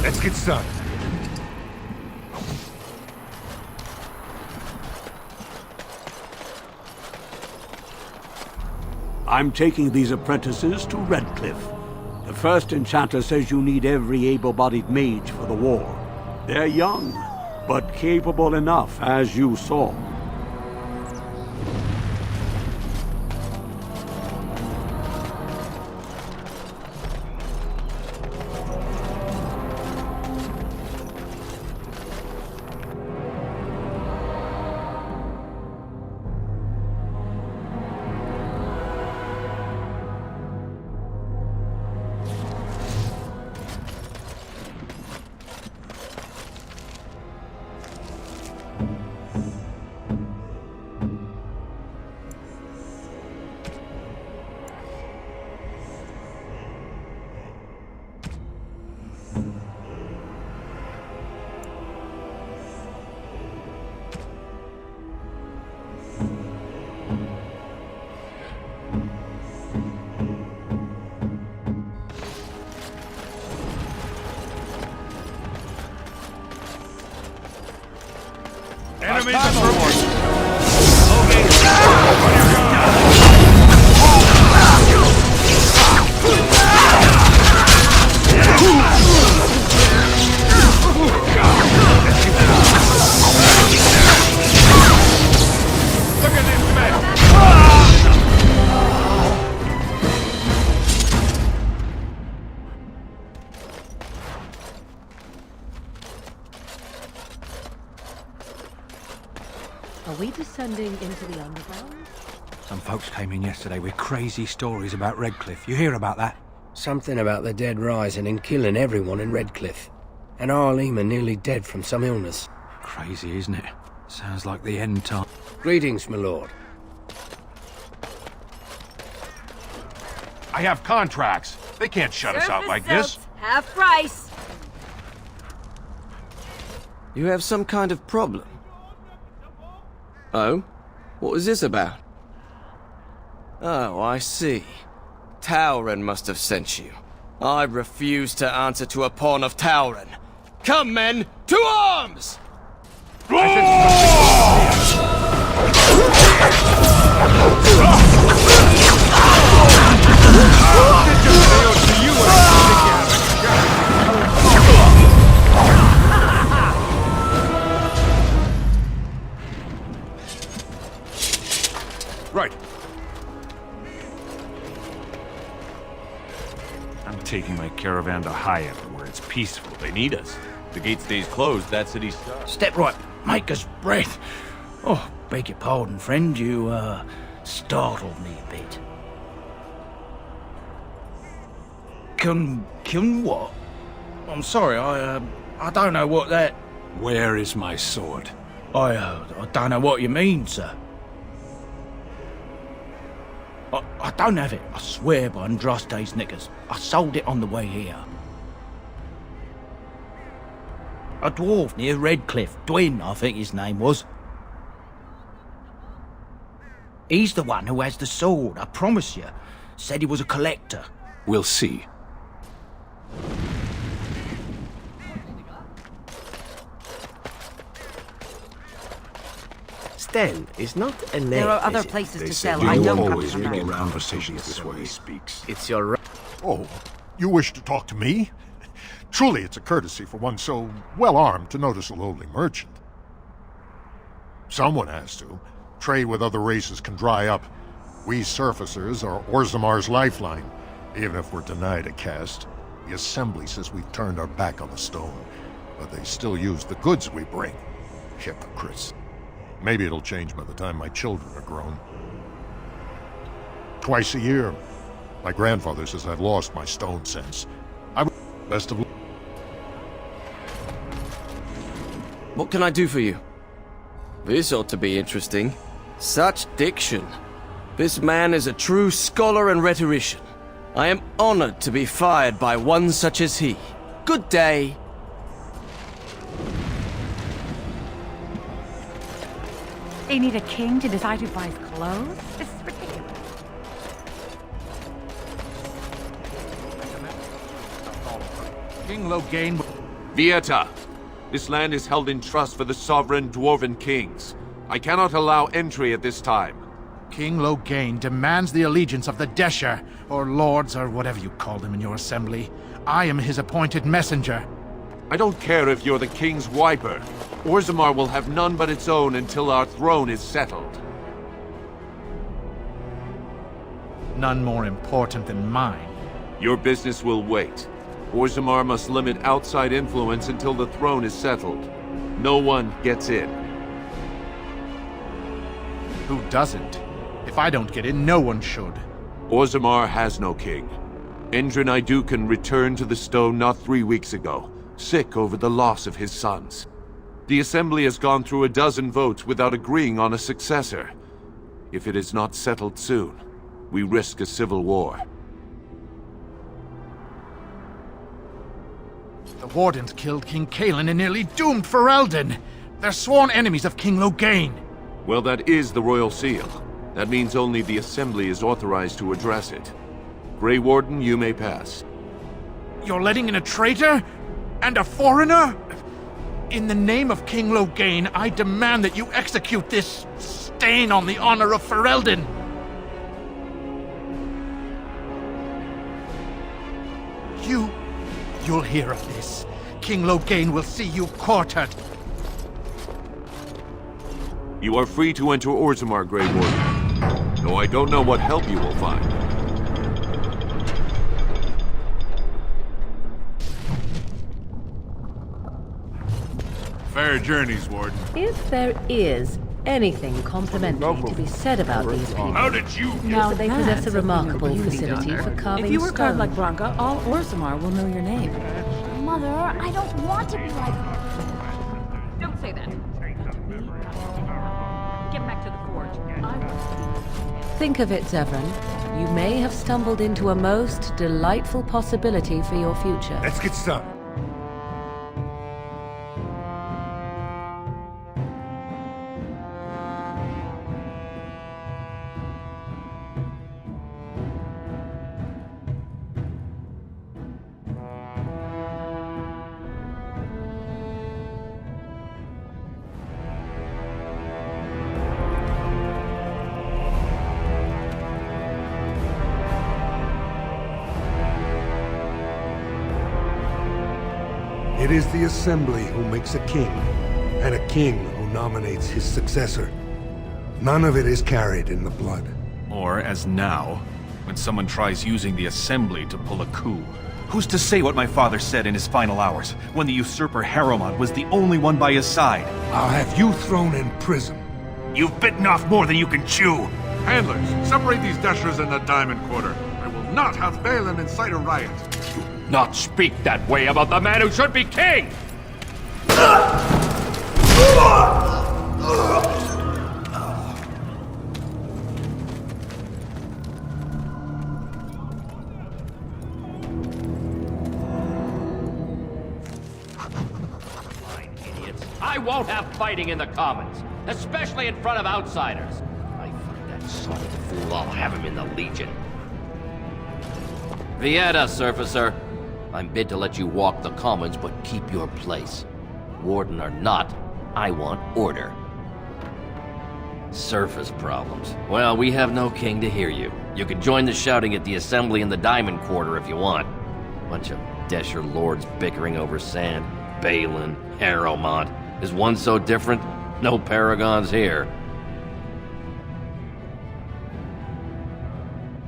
Let's get started. I'm taking these apprentices to Redcliffe. The first enchanter says you need every able-bodied mage for the war. They're young, but capable enough, as you saw. Enemies approaching! Look at this man! Are we descending into the underground? Some folks came in yesterday with crazy stories about Redcliffe. You hear about that? Something about the dead rising and killing everyone in Redcliffe. And Arlema nearly dead from some illness. Crazy, isn't it? Sounds like the end time. Greetings, my lord. I have contracts. They can't shut us out like this. Half price. You have some kind of problem. Oh? What was this about? Oh, I see. Tauren must have sent you. I refuse to answer to a pawn of Tauren. Come, men, to arms! Right. I'm taking my caravan to Hyatt, where it's peaceful. They need us. The gate stays closed, that city's stuck. Step right. Make us breath. Oh, beg your pardon, friend. You, startled me a bit. Can what? I'm sorry, I don't know what that... Where is my sword? I don't know what you mean, sir. I don't have it, I swear by Andraste's knickers. I sold it on the way here. A dwarf near Redcliffe, Dwyn, I think his name was. He's the one who has the sword, I promise you. Said he was a collector. We'll see. Sten is not a name. There are other is it? places They to said sell. you I know always Captain begin America. conversations this way. He speaks. It's your right. Oh, you wish to talk to me? Truly, it's a courtesy for one so well-armed to notice a lowly merchant. Someone has to. Trade with other races can dry up. We surfacers are Orzamar's lifeline. Even if we're denied a caste, the Assembly says we've turned our back on the stone, but they still use the goods we bring. Hypocrites. Maybe it'll change by the time my children are grown. Twice a year. My grandfather says I've lost my stone sense. Best of luck. What can I do for you? This ought to be interesting. Such diction. This man is a true scholar and rhetorician. I am honored to be fired by one such as he. Good day. They need a king to decide who buys clothes? This is ridiculous. King Loghain... Vieta! This land is held in trust for the sovereign dwarven kings. I cannot allow entry at this time. King Loghain demands the allegiance of the Desher, or lords, or whatever you call them in your assembly. I am his appointed messenger. I don't care if you're the king's wiper. Orzammar will have none but its own until our throne is settled. None more important than mine. Your business will wait. Orzammar must limit outside influence until the throne is settled. No one gets in. Who doesn't? If I don't get in, no one should. Orzammar has no king. Endrin Idukan returned to the stone not 3 weeks ago, sick over the loss of his sons. The Assembly has gone through a dozen votes without agreeing on a successor. If it is not settled soon, we risk a civil war. The Wardens killed King Cailan and nearly doomed Ferelden. They're sworn enemies of King Loghain. Well, that is the Royal Seal. That means only the Assembly is authorized to address it. Grey Warden, you may pass. You're letting in a traitor? And a foreigner? In the name of King Loghain, I demand that you execute this stain on the honor of Ferelden. You'll hear of this. King Loghain will see you quartered. You are free to enter Orzammar, Grey Warden. Though I don't know what help you will find. Fair journeys, Warden. If there is anything complimentary to be said about these people, How did you... it's that they possess a remarkable facility for carving If you work hard stone. like Branka, all Orzammar will know your name. Mother, I don't want to be like her. Don't say that. Get back to the forge. Think of it, Zevran. You may have stumbled into a most delightful possibility for your future. Let's get started. It is the Assembly who makes a king, and a king who nominates his successor. None of it is carried in the blood. Or, as now, when someone tries using the Assembly to pull a coup. Who's to say what my father said in his final hours, when the usurper Harrowmont was the only one by his side? I'll have you thrown in prison. You've bitten off more than you can chew! Handlers, separate these dashers in the Diamond Quarter. I will not have Balin incite a riot. Not speak that way about the man who should be king! I won't have fighting in the Commons, especially in front of outsiders. I find that son of a fool, I'll have him in the Legion. Vieta, Surfacer. I'm bid to let you walk the Commons, but keep your place. Warden or not, I want order. Surface problems. Well, we have no king to hear you. You can join the shouting at the Assembly in the Diamond Quarter if you want. Bunch of Desher lords bickering over sand. Balin, Harrowmont. Is one so different? No paragons here.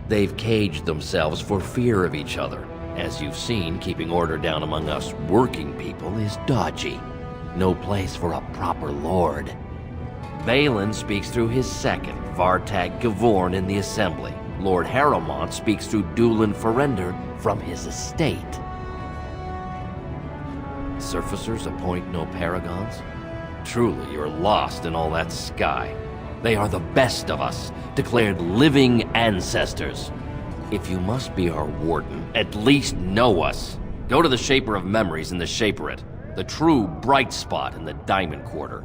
They've caged themselves for fear of each other. As you've seen, keeping order down among us working people is dodgy. No place for a proper lord. Balin speaks through his second, Vartag Gavorn, in the Assembly. Lord Harrowmont speaks through Dulin Ferender from his estate. Surfacers appoint no paragons? Truly, you're lost in all that sky. They are the best of us, declared living ancestors. If you must be our warden, at least know us. Go to the Shaper of Memories in the Shaperate, the true bright spot in the Diamond Quarter.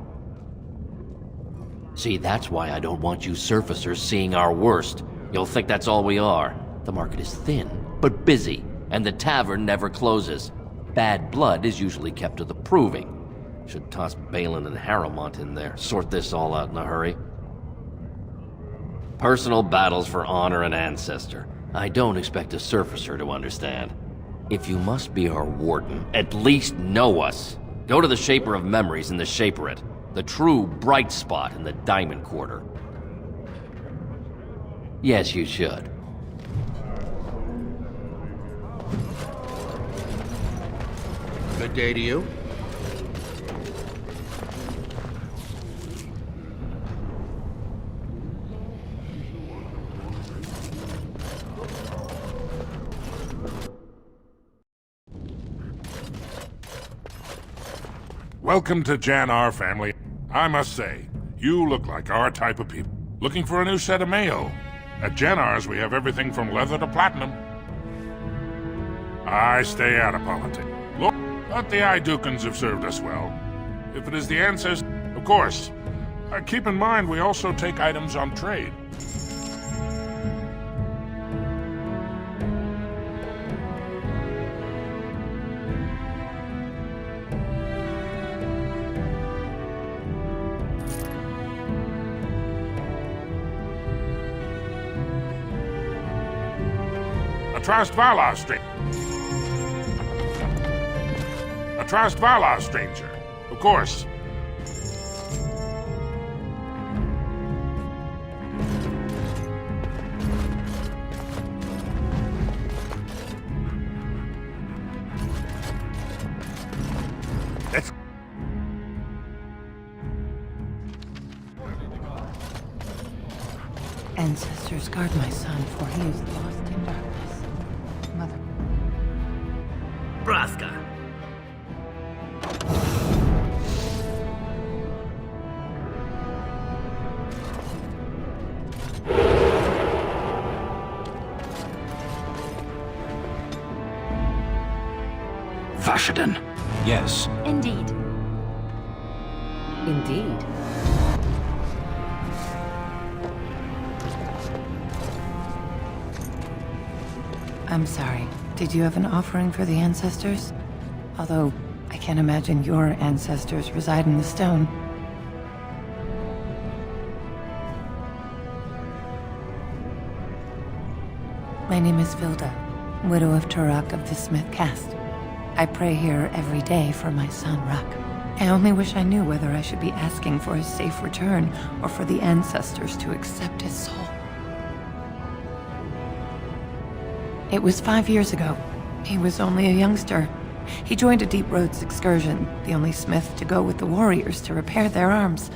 See, that's why I don't want you surfacers seeing our worst. You'll think that's all we are. The market is thin, but busy, and the tavern never closes. Bad blood is usually kept to the proving. Should toss Balin and Harrowmont in there, sort this all out in a hurry. Personal battles for honor and ancestor. I don't expect a surfacer to understand. If you must be our warden, at least know us. Go to the Shaper of Memories in the Shaperate, the true bright spot in the Diamond Quarter. Yes, you should. Good day to you. Welcome to Jan-Ar, family. I must say, you look like our type of people. Looking for a new set of mayo? At Jan-Ar's, we have everything from leather to platinum. I stay out of politics. Look, but the Idukans have served us well. If it is the ancestors, of course. Keep in mind, we also take items on trade. Trust Valar, a Trust Valar stranger, of course. Let's... Ancestors, guard my son, for he is lost in darkness. Mother. Braska. Vashaden. Yes. Indeed. Indeed. I'm sorry. Did you have an offering for the ancestors? Although, I can't imagine your ancestors reside in the stone. My name is Vilda, widow of Turok of the Smith caste. I pray here every day for my son, Ruck. I only wish I knew whether I should be asking for his safe return or for the ancestors to accept his soul. It was 5 years ago. He was only a youngster. He joined a Deep Roads excursion, the only smith to go with the warriors to repair their arms.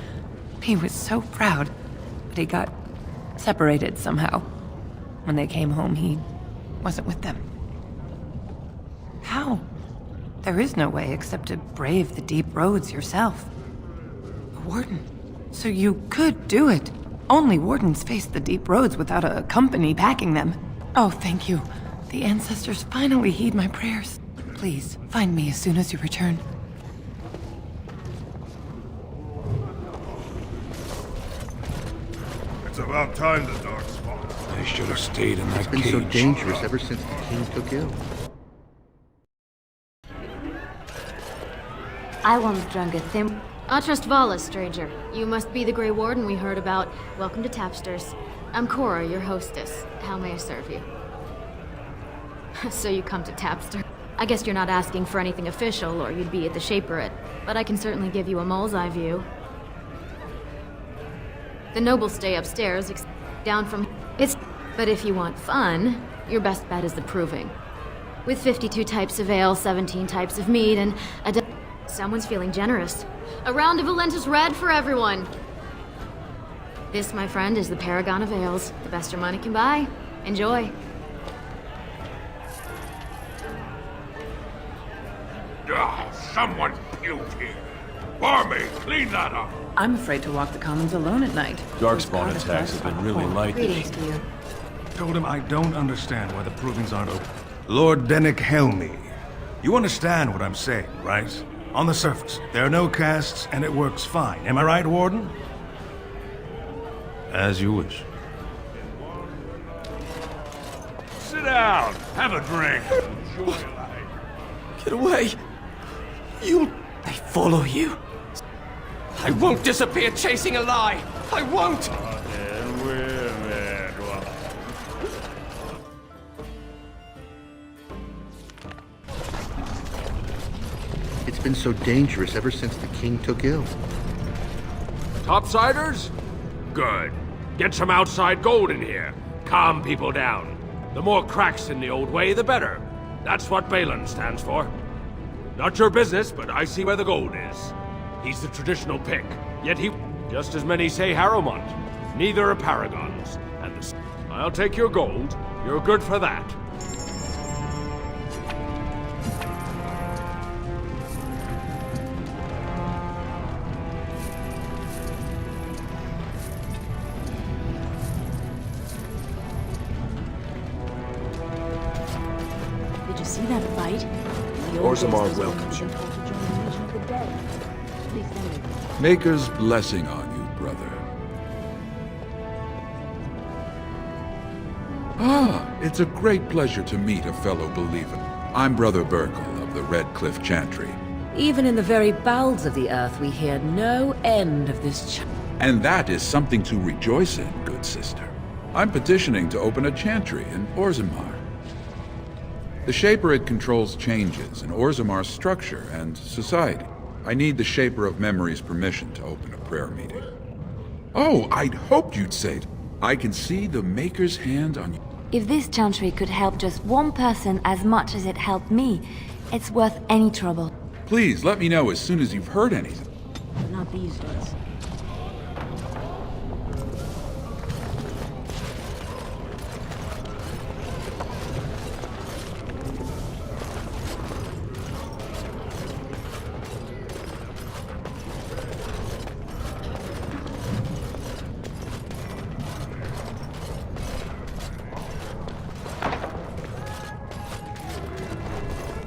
He was so proud, but he got separated somehow. When they came home, he wasn't with them. How? There is no way except to brave the Deep Roads yourself. A warden. So you could do it. Only wardens face the Deep Roads without a company backing them. Oh, thank you. The ancestors finally heed my prayers. Please, find me as soon as you return. It's about time the Darkspawn. They should have stayed in that cage. It's been so dangerous ever since the king took ill. I once drank a thin... I trust Vala, stranger. You must be the Grey Warden we heard about. Welcome to Tapsters. I'm Cora, your hostess. How may I serve you? So you come to Tapster. I guess you're not asking for anything official, or you'd be at the Shaperate. But I can certainly give you a mole's eye view. The nobles stay upstairs, down from... But if you want fun, your best bet is the Proving. With 52 types of ale, 17 types of mead, and a... Someone's feeling generous. A round of Valentis Red for everyone. This, my friend, is the Paragon of Ales. The best your money can buy. Enjoy. Someone puked here. Barmaid, clean that up. I'm afraid to walk the commons alone at night. Darkspawn attacks have been really light. Greetings to you. Told him I don't understand why the provings aren't open. Lord Dennick Helmy, you understand what I'm saying, right? On the surface, there are no casts and it works fine. Am I right, Warden? As you wish. Sit down. Have a drink. Enjoy life. Get away! They follow you. I won't disappear chasing a lie! I won't! It's been so dangerous ever since the king took ill. Topsiders? Good. Get some outside gold in here. Calm people down. The more cracks in the old way, the better. That's what Balin stands for. Not your business, but I see where the gold is. He's the traditional pick, yet he... Just as many say Harrowmont. Neither are paragons. And the... I'll take your gold. You're good for that. Did you see that fight? Orzammar welcomes you. Maker's blessing on you, brother. Ah, it's a great pleasure to meet a fellow believer. I'm Brother Burkle of the Red Cliff Chantry. Even in the very bowels of the earth, we hear no end of this And that is something to rejoice in, good sister. I'm petitioning to open a chantry in Orzammar. The Shaperate controls changes in Orzammar's structure and society. I need the Shaper of Memory's permission to open a prayer meeting. Oh, I'd hoped you'd say it. I can see the Maker's hand on you. If this chantry could help just one person as much as it helped me, it's worth any trouble. Please, let me know as soon as you've heard anything. Not these days.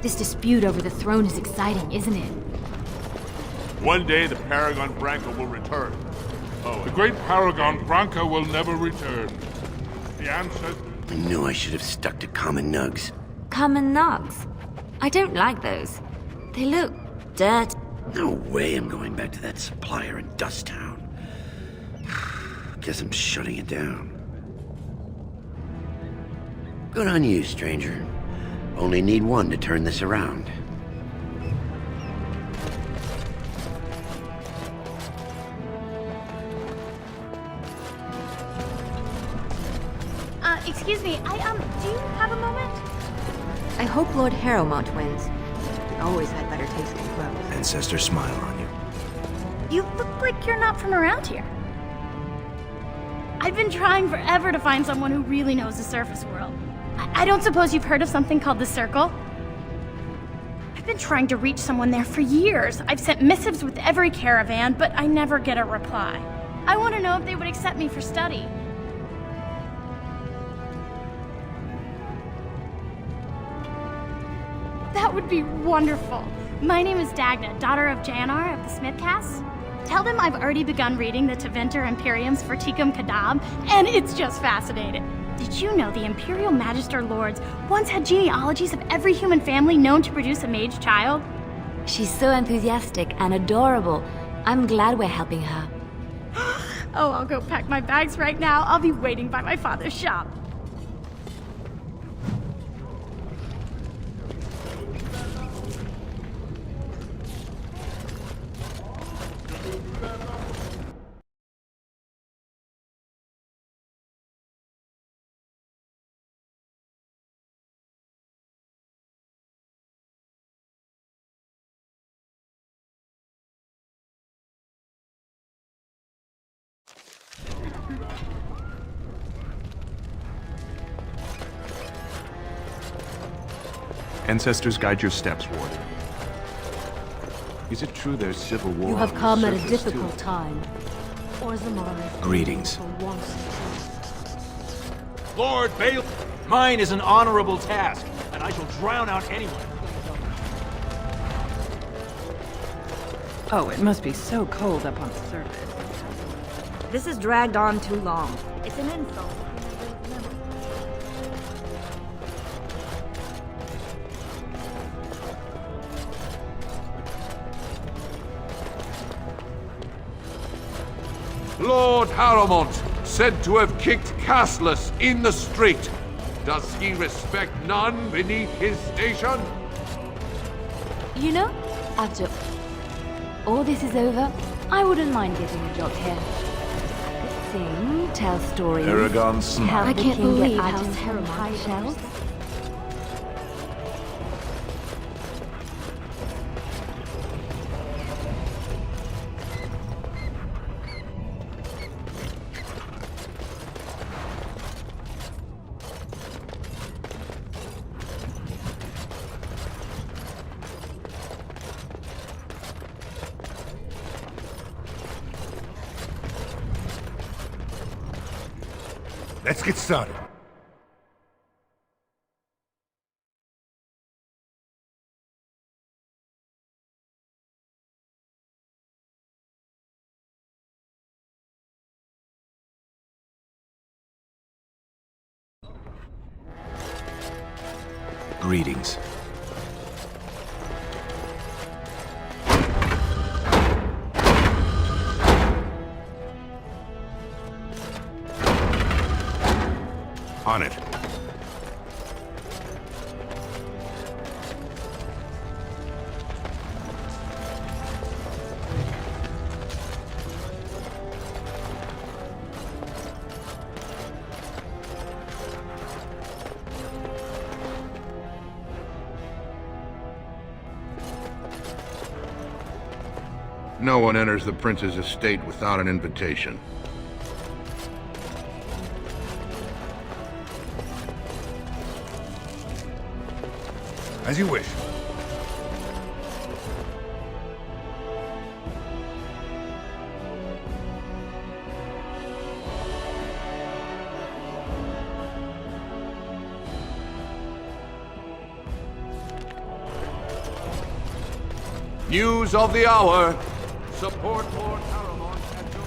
This dispute over the throne is exciting, isn't it? One day the Paragon Branca will return. Oh, the great Paragon Branca will never return. The ancestors... I knew I should have stuck to common nugs. Common nugs? I don't like those. They look dirt. No way I'm going back to that supplier in Dust Town. Guess I'm shutting it down. Good on you, stranger. Only need one to turn this around. Excuse me, do you have a moment? I hope Lord Harrowmont wins. He always had better taste in clothes. Ancestors smile on you. You look like you're not from around here. I've been trying forever to find someone who really knows the surface world. I don't suppose you've heard of something called the Circle? I've been trying to reach someone there for years. I've sent missives with every caravan, but I never get a reply. I want to know if they would accept me for study. That would be wonderful. My name is Dagna, daughter of Janar of the Smithcasts. Tell them I've already begun reading the Tevinter Imperiums for Tikum Kadab, and it's just fascinating. Did you know the Imperial Magister Lords once had genealogies of every human family known to produce a mage child? She's so enthusiastic and adorable. I'm glad we're helping her. Oh, I'll go pack my bags right now. I'll be waiting by my father's shop. Ancestors guide your steps, Warden. Is it true there's civil war? You have on the come at a surface, difficult too? time. Orzammar. Greetings. Lord Bale, mine is an honorable task, and I shall drown out anyone. Oh, it must be so cold up on the surface. This has dragged on too long. It's an insult. Lord Harrowmont, said to have kicked Castless in the street. Does he respect none beneath his station? You know, after all this is over, I wouldn't mind getting a job here. I could sing, tell stories. Aragon smiled. Help I the can't king believe get how items from terrible high it shelves. Let's get started. Greetings. On it. No one enters the prince's estate without an invitation. As you wish. News of the hour. Support Lord Harrowmont at your...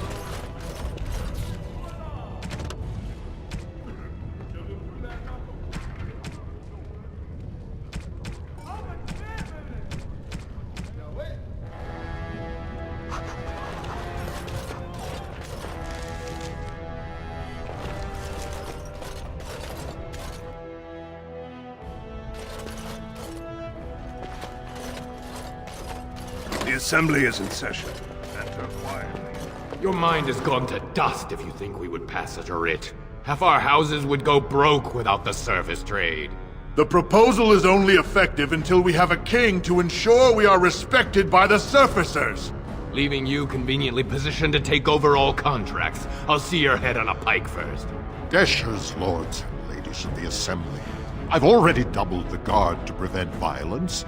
The assembly is in session. Enter quietly. Your mind has gone to dust if you think we would pass such a writ. Half our houses would go broke without the surface trade. The proposal is only effective until we have a king to ensure we are respected by the surfacers. Leaving you conveniently positioned to take over all contracts. I'll see your head on a pike first. Deshers, lords and ladies of the Assembly. I've already doubled the guard to prevent violence.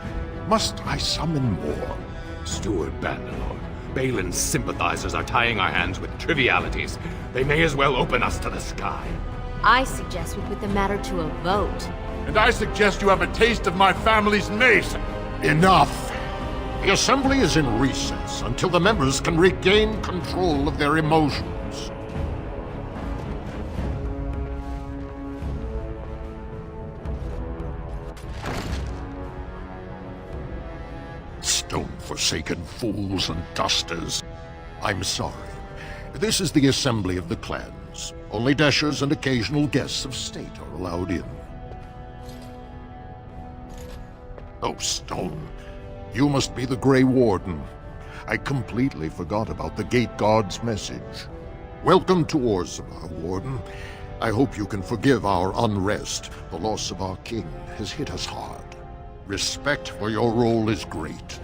Must I summon more? Steward Bandalore, Balin's sympathizers are tying our hands with trivialities. They may as well open us to the sky. I suggest we put the matter to a vote. And I suggest you have a taste of my family's mace. Enough! The Assembly is in recess until the members can regain control of their emotions. Stone-forsaken fools and dusters. I'm sorry. This is the Assembly of the Clans. Only Deshers and occasional guests of state are allowed in. Oh, Stone. You must be the Grey Warden. I completely forgot about the Gate Guard's message. Welcome to Orzammar, Warden. I hope you can forgive our unrest. The loss of our king has hit us hard. Respect for your role is great,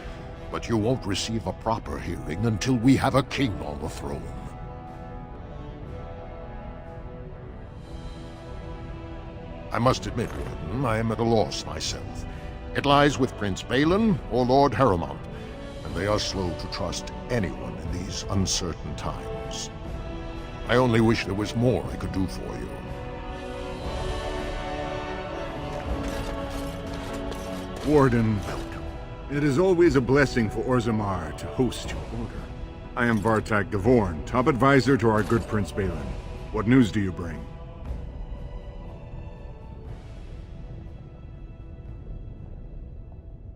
but you won't receive a proper hearing until we have a king on the throne. I must admit, Warden, I am at a loss myself. It lies with Prince Balin or Lord Harrowmont, and they are slow to trust anyone in these uncertain times. I only wish there was more I could do for you. Warden, welcome. It is always a blessing for Orzammar to host your order. I am Vartak Gavorn, top advisor to our good Prince Balin. What news do you bring?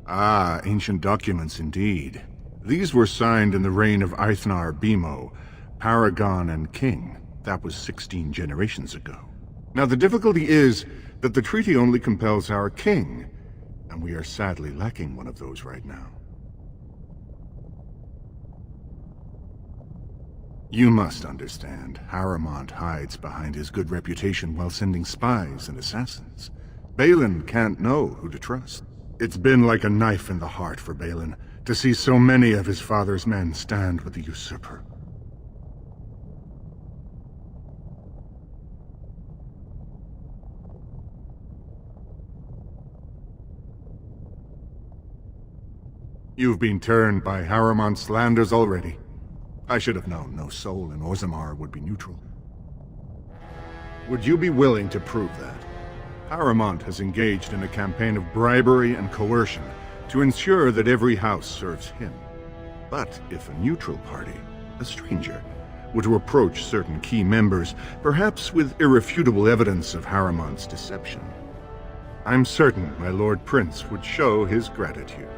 Ah, ancient documents indeed. These were signed in the reign of Eithnar Bimo, Paragon and King. That was 16 generations ago. Now the difficulty is that the treaty only compels our king, and we are sadly lacking one of those right now. You must understand, Harrowmont hides behind his good reputation while sending spies and assassins. Balin can't know who to trust. It's been like a knife in the heart for Balin to see so many of his father's men stand with the usurper. You've been turned by Harrowmont's slanders already. I should have known no soul in Orzammar would be neutral. Would you be willing to prove that? Harrowmont has engaged in a campaign of bribery and coercion to ensure that every house serves him. But if a neutral party, a stranger, were to approach certain key members, perhaps with irrefutable evidence of Harrowmont's deception, I'm certain my Lord Prince would show his gratitude.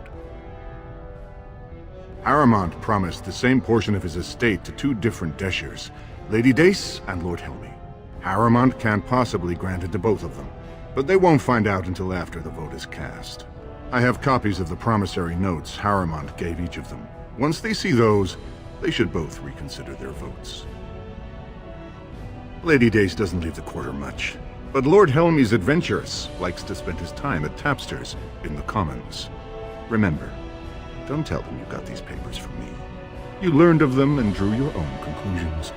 Harrowmont promised the same portion of his estate to two different Deshers, Lady Dace and Lord Helmy. Harrowmont can't possibly grant it to both of them, but they won't find out until after the vote is cast. I have copies of the promissory notes Harrowmont gave each of them. Once they see those, they should both reconsider their votes. Lady Dace doesn't leave the quarter much, but Lord Helmy's adventurous, likes to spend his time at tapsters in the Commons. Remember, don't tell them you got these papers from me. You learned of them and drew your own conclusions.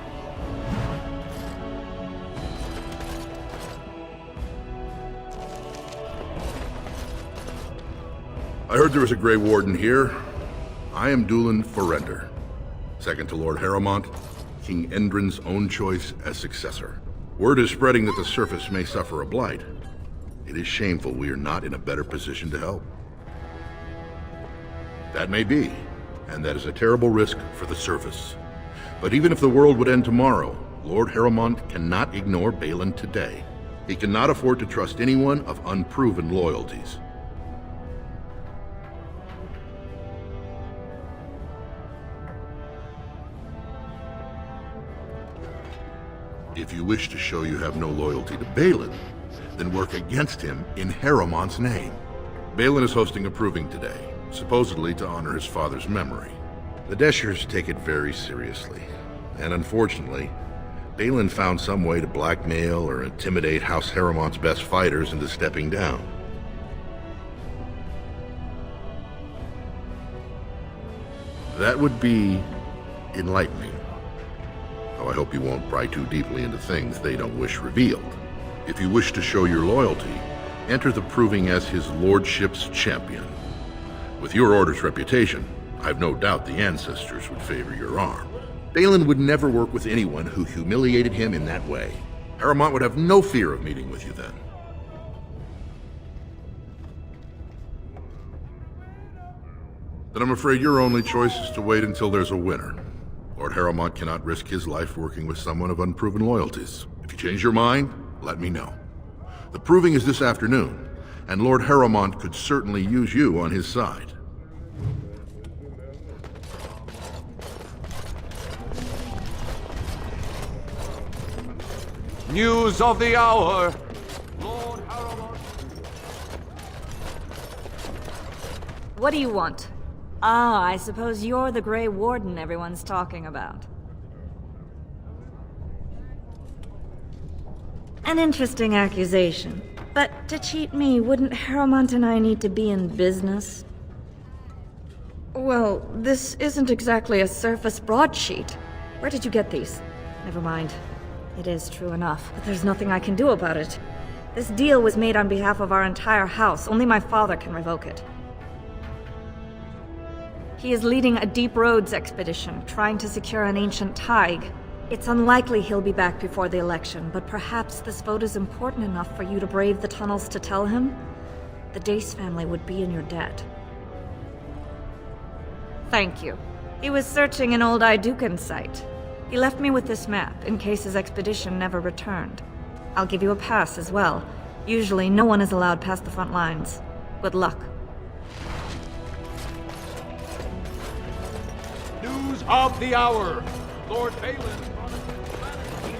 I heard there was a Grey Warden here. I am Dulin Forrender, second to Lord Harrowmont, King Endrin's own choice as successor. Word is spreading that the surface may suffer a blight. It is shameful we are not in a better position to help. That may be, and that is a terrible risk for the surface. But even if the world would end tomorrow, Lord Harrowmont cannot ignore Balin today. He cannot afford to trust anyone of unproven loyalties. If you wish to show you have no loyalty to Balin, then work against him in Harrowmont's name. Balin is hosting a proving today, supposedly to honor his father's memory. The Deshers take it very seriously, and unfortunately, Balin found some way to blackmail or intimidate House Harrowmont's best fighters into stepping down. That would be enlightening. Though I hope you won't pry too deeply into things they don't wish revealed. If you wish to show your loyalty, enter the proving as his lordship's champion. With your order's reputation, I've no doubt the ancestors would favor your arm. Balin would never work with anyone who humiliated him in that way. Harrowmont would have no fear of meeting with you then. Then I'm afraid your only choice is to wait until there's a winner. Lord Harrowmont cannot risk his life working with someone of unproven loyalties. If you change your mind, let me know. The proving is this afternoon, and Lord Harrowmont could certainly use you on his side. News of the hour! What do you want? Ah, I suppose you're the Grey Warden everyone's talking about. An interesting accusation. But to cheat me, wouldn't Harrowmont and I need to be in business? Well, this isn't exactly a surface broadsheet. Where did you get these? Never mind. It is true enough, but there's nothing I can do about it. This deal was made on behalf of our entire house. Only my father can revoke it. He is leading a Deep Roads expedition, trying to secure an ancient Tig. It's unlikely he'll be back before the election, but perhaps this vote is important enough for you to brave the tunnels to tell him? The Dace family would be in your debt. Thank you. He was searching an old Idukan site. He left me with this map, in case his expedition never returned. I'll give you a pass as well. Usually, no one is allowed past the front lines. Good luck. News of the hour! Lord Balin...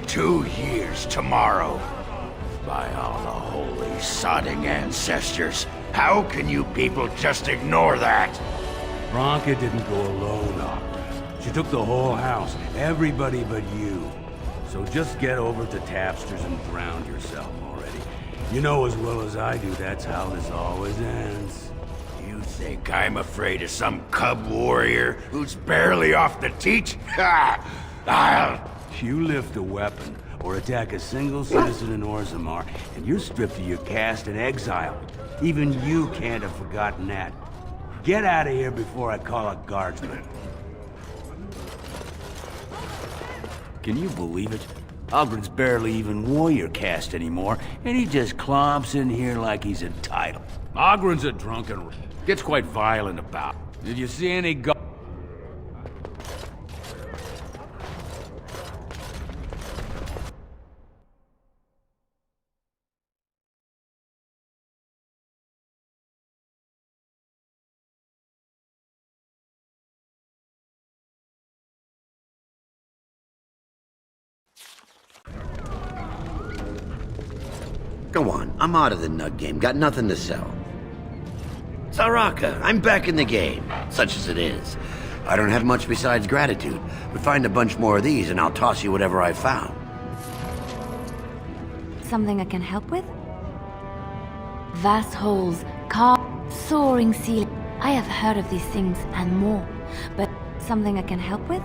2 years tomorrow. By all the holy sodding ancestors, how can you people just ignore that? Bronca didn't go alone, Opera. She took the whole house, everybody but you. So just get over to Tapster's and drown yourself already. You know as well as I do that's how this always ends. You think I'm afraid of some cub warrior who's barely off the teat? Ha! You lift a weapon or attack a single citizen in Orzammar, and you're stripped of your caste and exiled. Even you can't have forgotten that. Get out of here before I call a guardsman. Can you believe it? Ogren's barely even warrior caste anymore, and he just clomps in here like he's entitled. Ogren's a drunken... gets quite violent about. Did you see any Go on, I'm out of the nug game, got nothing to sell. Saraka, I'm back in the game, such as it is. I don't have much besides gratitude, but find a bunch more of these and I'll toss you whatever I found. Something I can help with? Vast halls, soaring ceiling. I have heard of these things and more, but something I can help with?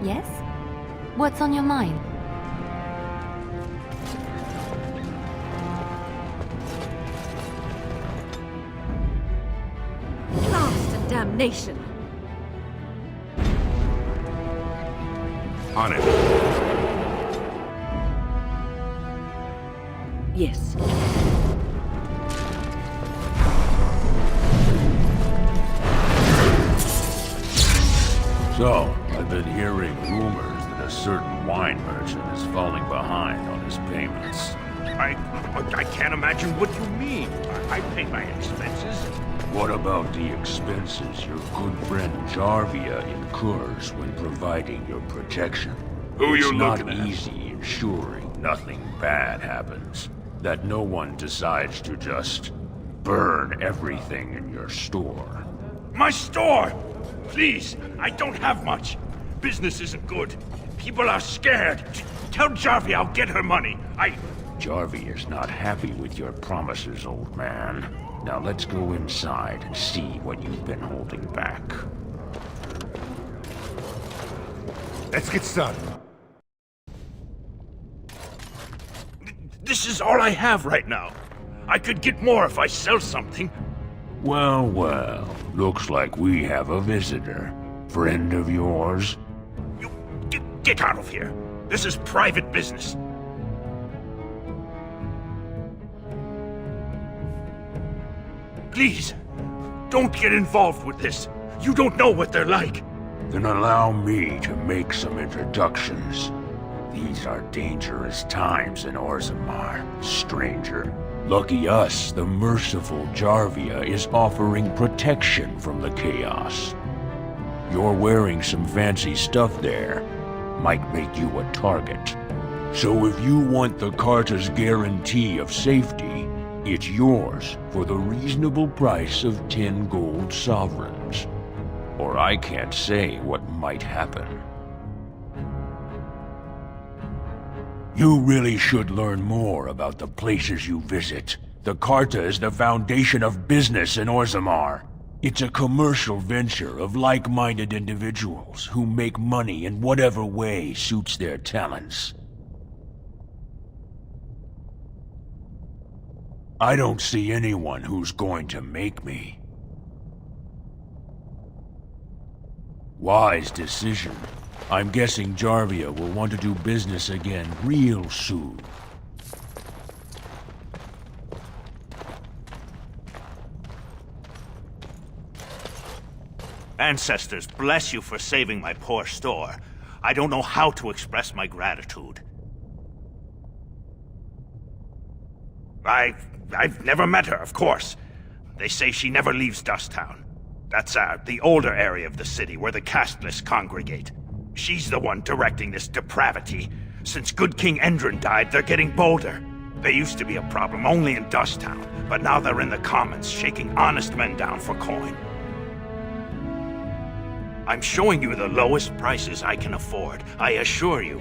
Yes? What's on your mind? Blast and damnation! On it. Yes. So, I've been hearing rumors that a certain wine merchant is falling behind on his payments. I can't imagine what you mean. I pay my expenses. What about the expenses your good friend Jarvia incurs when providing your protection? Who it's you not looking at? easy ensuring nothing bad happens. That no one decides to just burn everything in your store. My store! Please, I don't have much. Business isn't good. People are scared. Tell Jarvia I'll get her money. Jarvia's not happy with your promises, old man. Now let's go inside and see what you've been holding back. Let's get started. This is all I have right now. I could get more if I sell something. Well, well. Looks like we have a visitor. Friend of yours? You get out of here. This is private business. Please, don't get involved with this. You don't know what they're like. Then allow me to make some introductions. These are dangerous times in Orzammar, stranger. Lucky us, the merciful Jarvia is offering protection from the chaos. You're wearing some fancy stuff there. Might make you a target. So if you want the Carta's guarantee of safety, it's yours for the reasonable price of 10 gold sovereigns. Or I can't say what might happen. You really should learn more about the places you visit. The Carta is the foundation of business in Orzammar. It's a commercial venture of like-minded individuals who make money in whatever way suits their talents. I don't see anyone who's going to make me. Wise decision. I'm guessing Jarvia will want to do business again real soon. Ancestors, bless you for saving my poor store. I don't know how to express my gratitude. I've never met her, of course. They say she never leaves Dusttown. That's the older area of the city where the casteless congregate. She's the one directing this depravity. Since good King Endrin died, they're getting bolder. They used to be a problem only in Dusttown, but now they're in the commons, shaking honest men down for coin. I'm showing you the lowest prices I can afford, I assure you.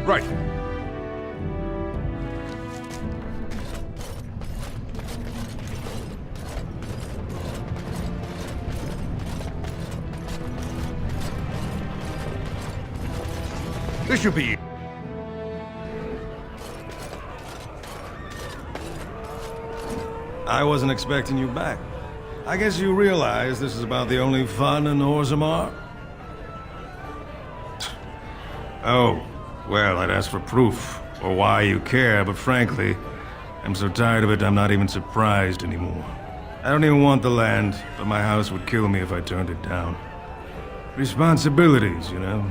Right. This should be... I wasn't expecting you back. I guess you realize this is about the only fun in Orzammar? Oh, well, I'd ask for proof, or why you care, but frankly, I'm so tired of it I'm not even surprised anymore. I don't even want the land, but my house would kill me if I turned it down. Responsibilities, you know?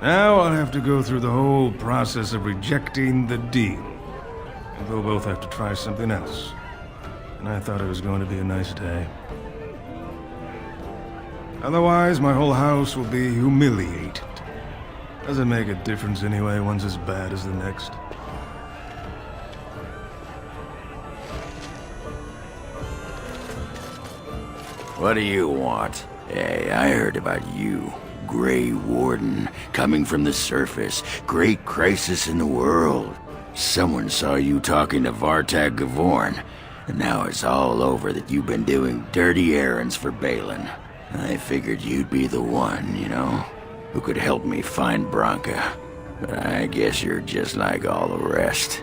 Now I'll have to go through the whole process of rejecting the deal. And we'll both have to try something else. And I thought it was going to be a nice day. Otherwise, my whole house will be humiliated. Doesn't make a difference anyway, one's as bad as the next. What do you want? Hey, I heard about you. Grey Warden, coming from the surface. Great crisis in the world. Someone saw you talking to Vartag Gavorn, and now it's all over that you've been doing dirty errands for Balin. I figured you'd be the one, you know, who could help me find Branka. But I guess you're just like all the rest.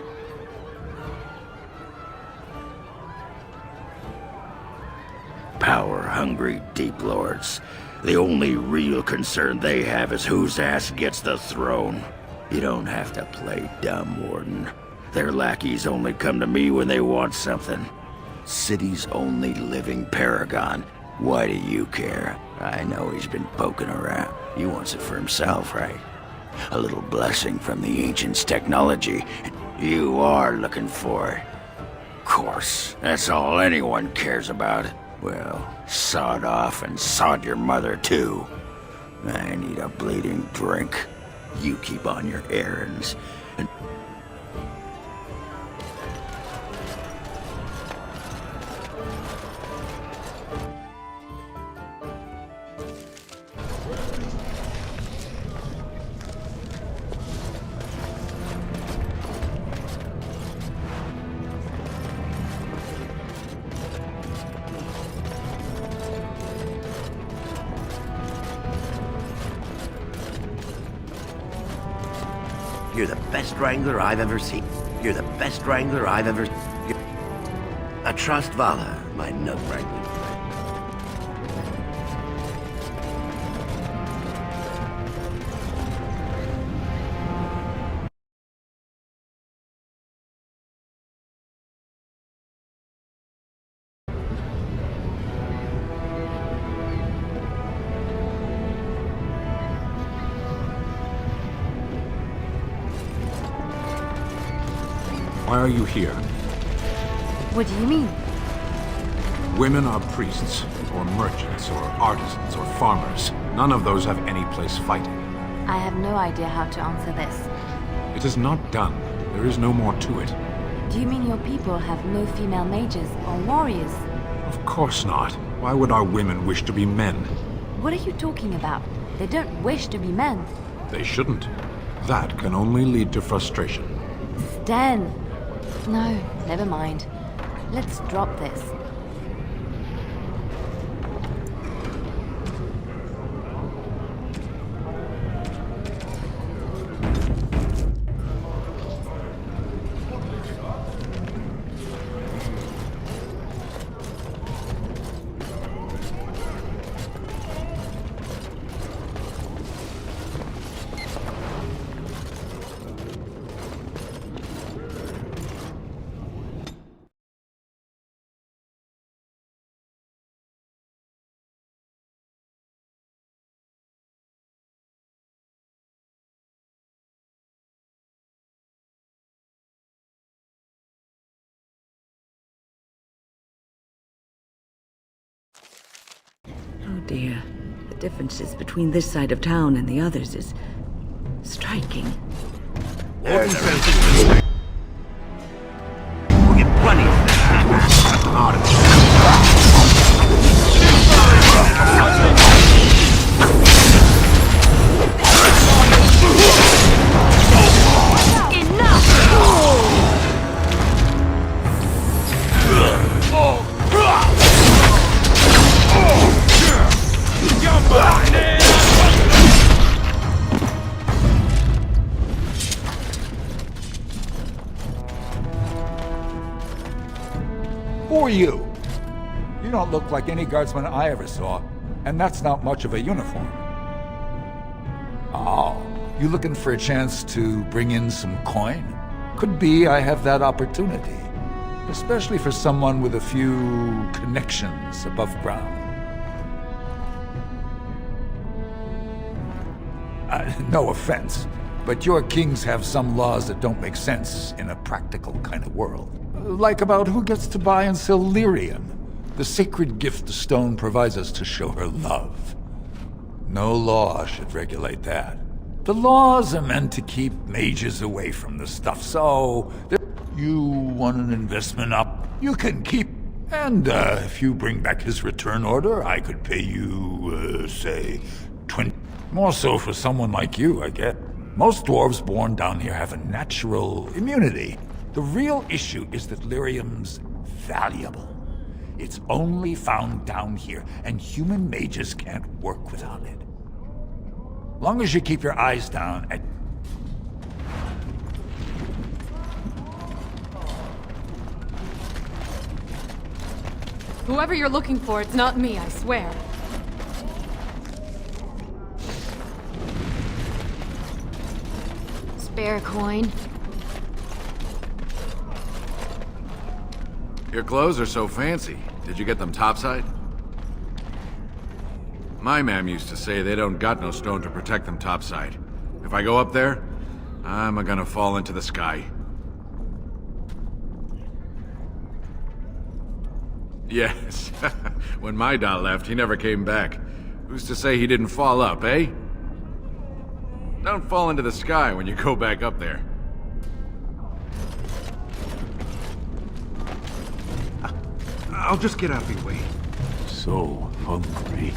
Power-hungry Deep Lords. The only real concern they have is whose ass gets the throne. You don't have to play dumb, Warden. Their lackeys only come to me when they want something. City's only living paragon. Why do you care? I know he's been poking around. He wants it for himself, right? A little blessing from the ancients' technology. You are looking for it. Of course, that's all anyone cares about. Well, sod off and sod your mother too. I need a bleeding drink. You keep on your errands. And You're the best wrangler I've ever seen. You're the best wrangler I've ever... I trust Vala, my nut wrangling friend. Why are you here? What do you mean? Women are priests, or merchants, or artisans, or farmers. None of those have any place fighting. I have no idea how to answer this. It is not done. There is no more to it. Do you mean your people have no female mages or warriors? Of course not. Why would our women wish to be men? What are you talking about? They don't wish to be men. They shouldn't. That can only lead to frustration. Stan! No, never mind. Let's drop this. Oh dear. The differences between this side of town and the others is striking. We'll get plenty of that. Who are you? You don't look like any guardsman I ever saw, and that's not much of a uniform. Oh, you looking for a chance to bring in some coin? Could be I have that opportunity, especially for someone with a few connections above ground. No offense, but your kings have some laws that don't make sense in a practical kind of world. Like about who gets to buy and sell lyrium, the sacred gift the stone provides us to show her love. No law should regulate that. The laws are meant to keep mages away from the stuff, so... You want an investment up, you can keep. And if you bring back his return order, I could pay you, say, 20... More so for someone like you, I get. Most dwarves born down here have a natural immunity. The real issue is that lyrium's valuable. It's only found down here, and human mages can't work without it. Long as you keep your eyes down at... Whoever you're looking for, it's not me, I swear. Spare coin. Your clothes are so fancy. Did you get them topside? My ma'am used to say they don't got no stone to protect them topside. If I go up there, I'm gonna fall into the sky. Yes. When my dad left, he never came back. Who's to say he didn't fall up, eh? Don't fall into the sky when you go back up there. I'll just get out of your way. So hungry.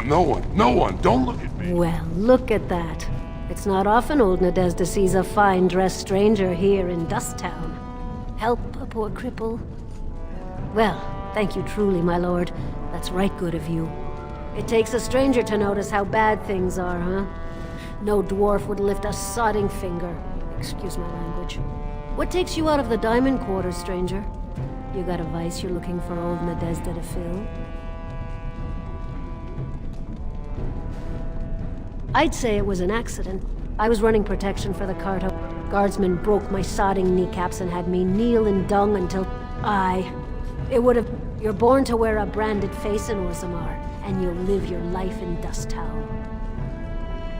No one, don't look at me. Well, look at that. It's not often old Nadezhda sees a fine-dressed stranger here in Dust Town. Help a poor cripple. Well, thank you truly, my lord. That's right good of you. It takes a stranger to notice how bad things are, huh? No dwarf would lift a sodding finger. Excuse my language. What takes you out of the diamond quarters, stranger? You got a vice you're looking for old Nadezhda to fill? I'd say it was an accident. I was running protection for the cart. Guardsmen broke my sodding kneecaps and had me kneel in dung until... It would have... You're born to wear a branded face in Orzammar, and you'll live your life in Dust Town.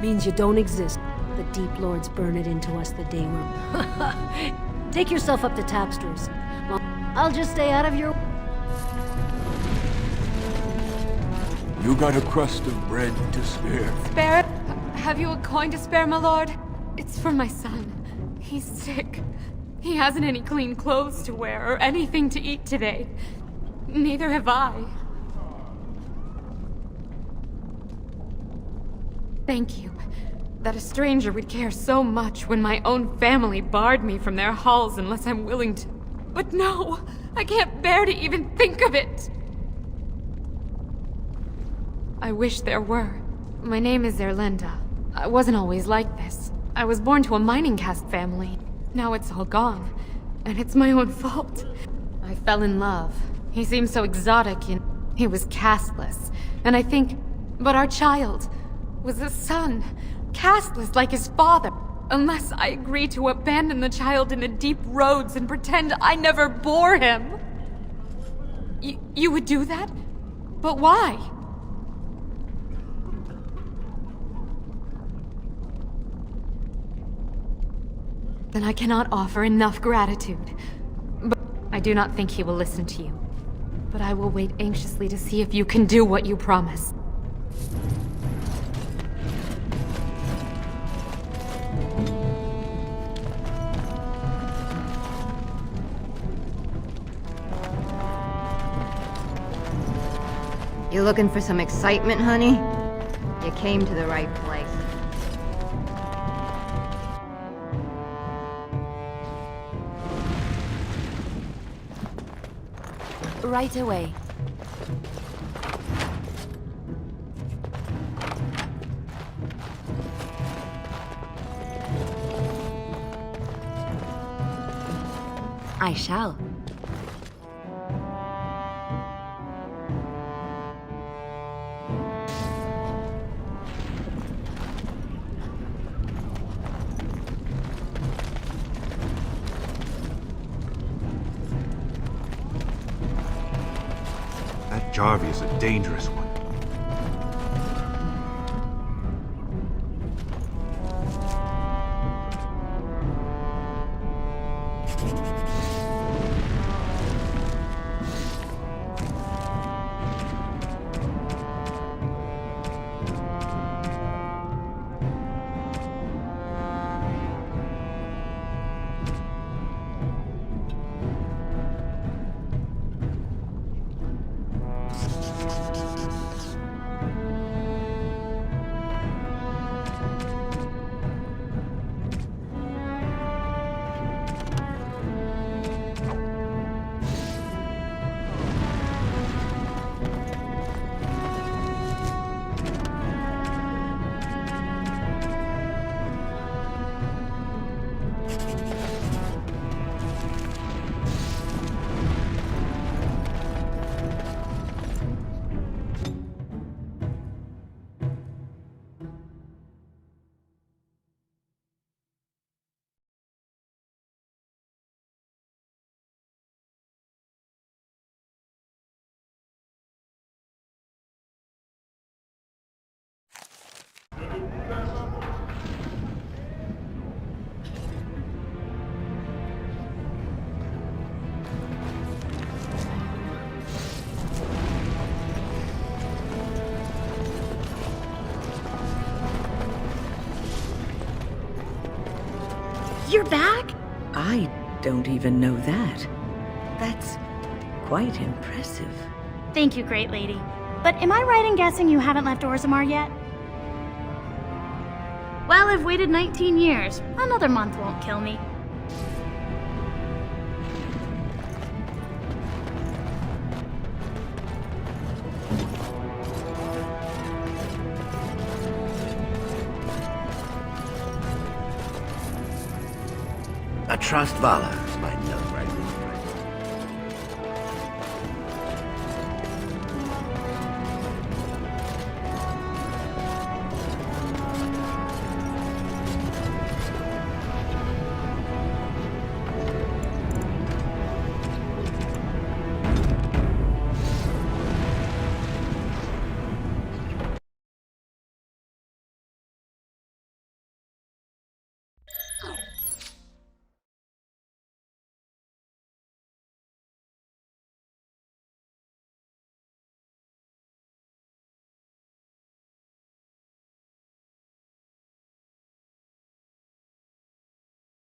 Means you don't exist. The Deep Lords burn it into us the day we're... Take yourself up to Tapster's. I'll just stay out of your... You got a crust of bread to spare? Spare? Have you a coin to spare, my lord? It's for my son. He's sick. He hasn't any clean clothes to wear or anything to eat today. Neither have I. Thank you. That a stranger would care so much when my own family barred me from their halls unless I'm willing to. But no! I can't bear to even think of it! I wish there were. My name is Erlinda. I wasn't always like this. I was born to a mining caste family. Now it's all gone. And it's my own fault. I fell in love. He seemed so exotic and he was casteless. And I think... But our child was a son. Casteless like his father. Unless I agree to abandon the child in the deep roads and pretend I never bore him. You would do that? But why? Then I cannot offer enough gratitude. But I do not think he will listen to you. But I will wait anxiously to see if you can do what you promised. You looking for some excitement, honey? You came to the right place. Right away. I shall. Jarvie is a dangerous one. You're back? I don't even know that. That's quite impressive. Thank you, great lady. But am I right in guessing you haven't left Orzammar yet? Well, I've waited 19 years. Another month won't kill me. I trust Vala, my note.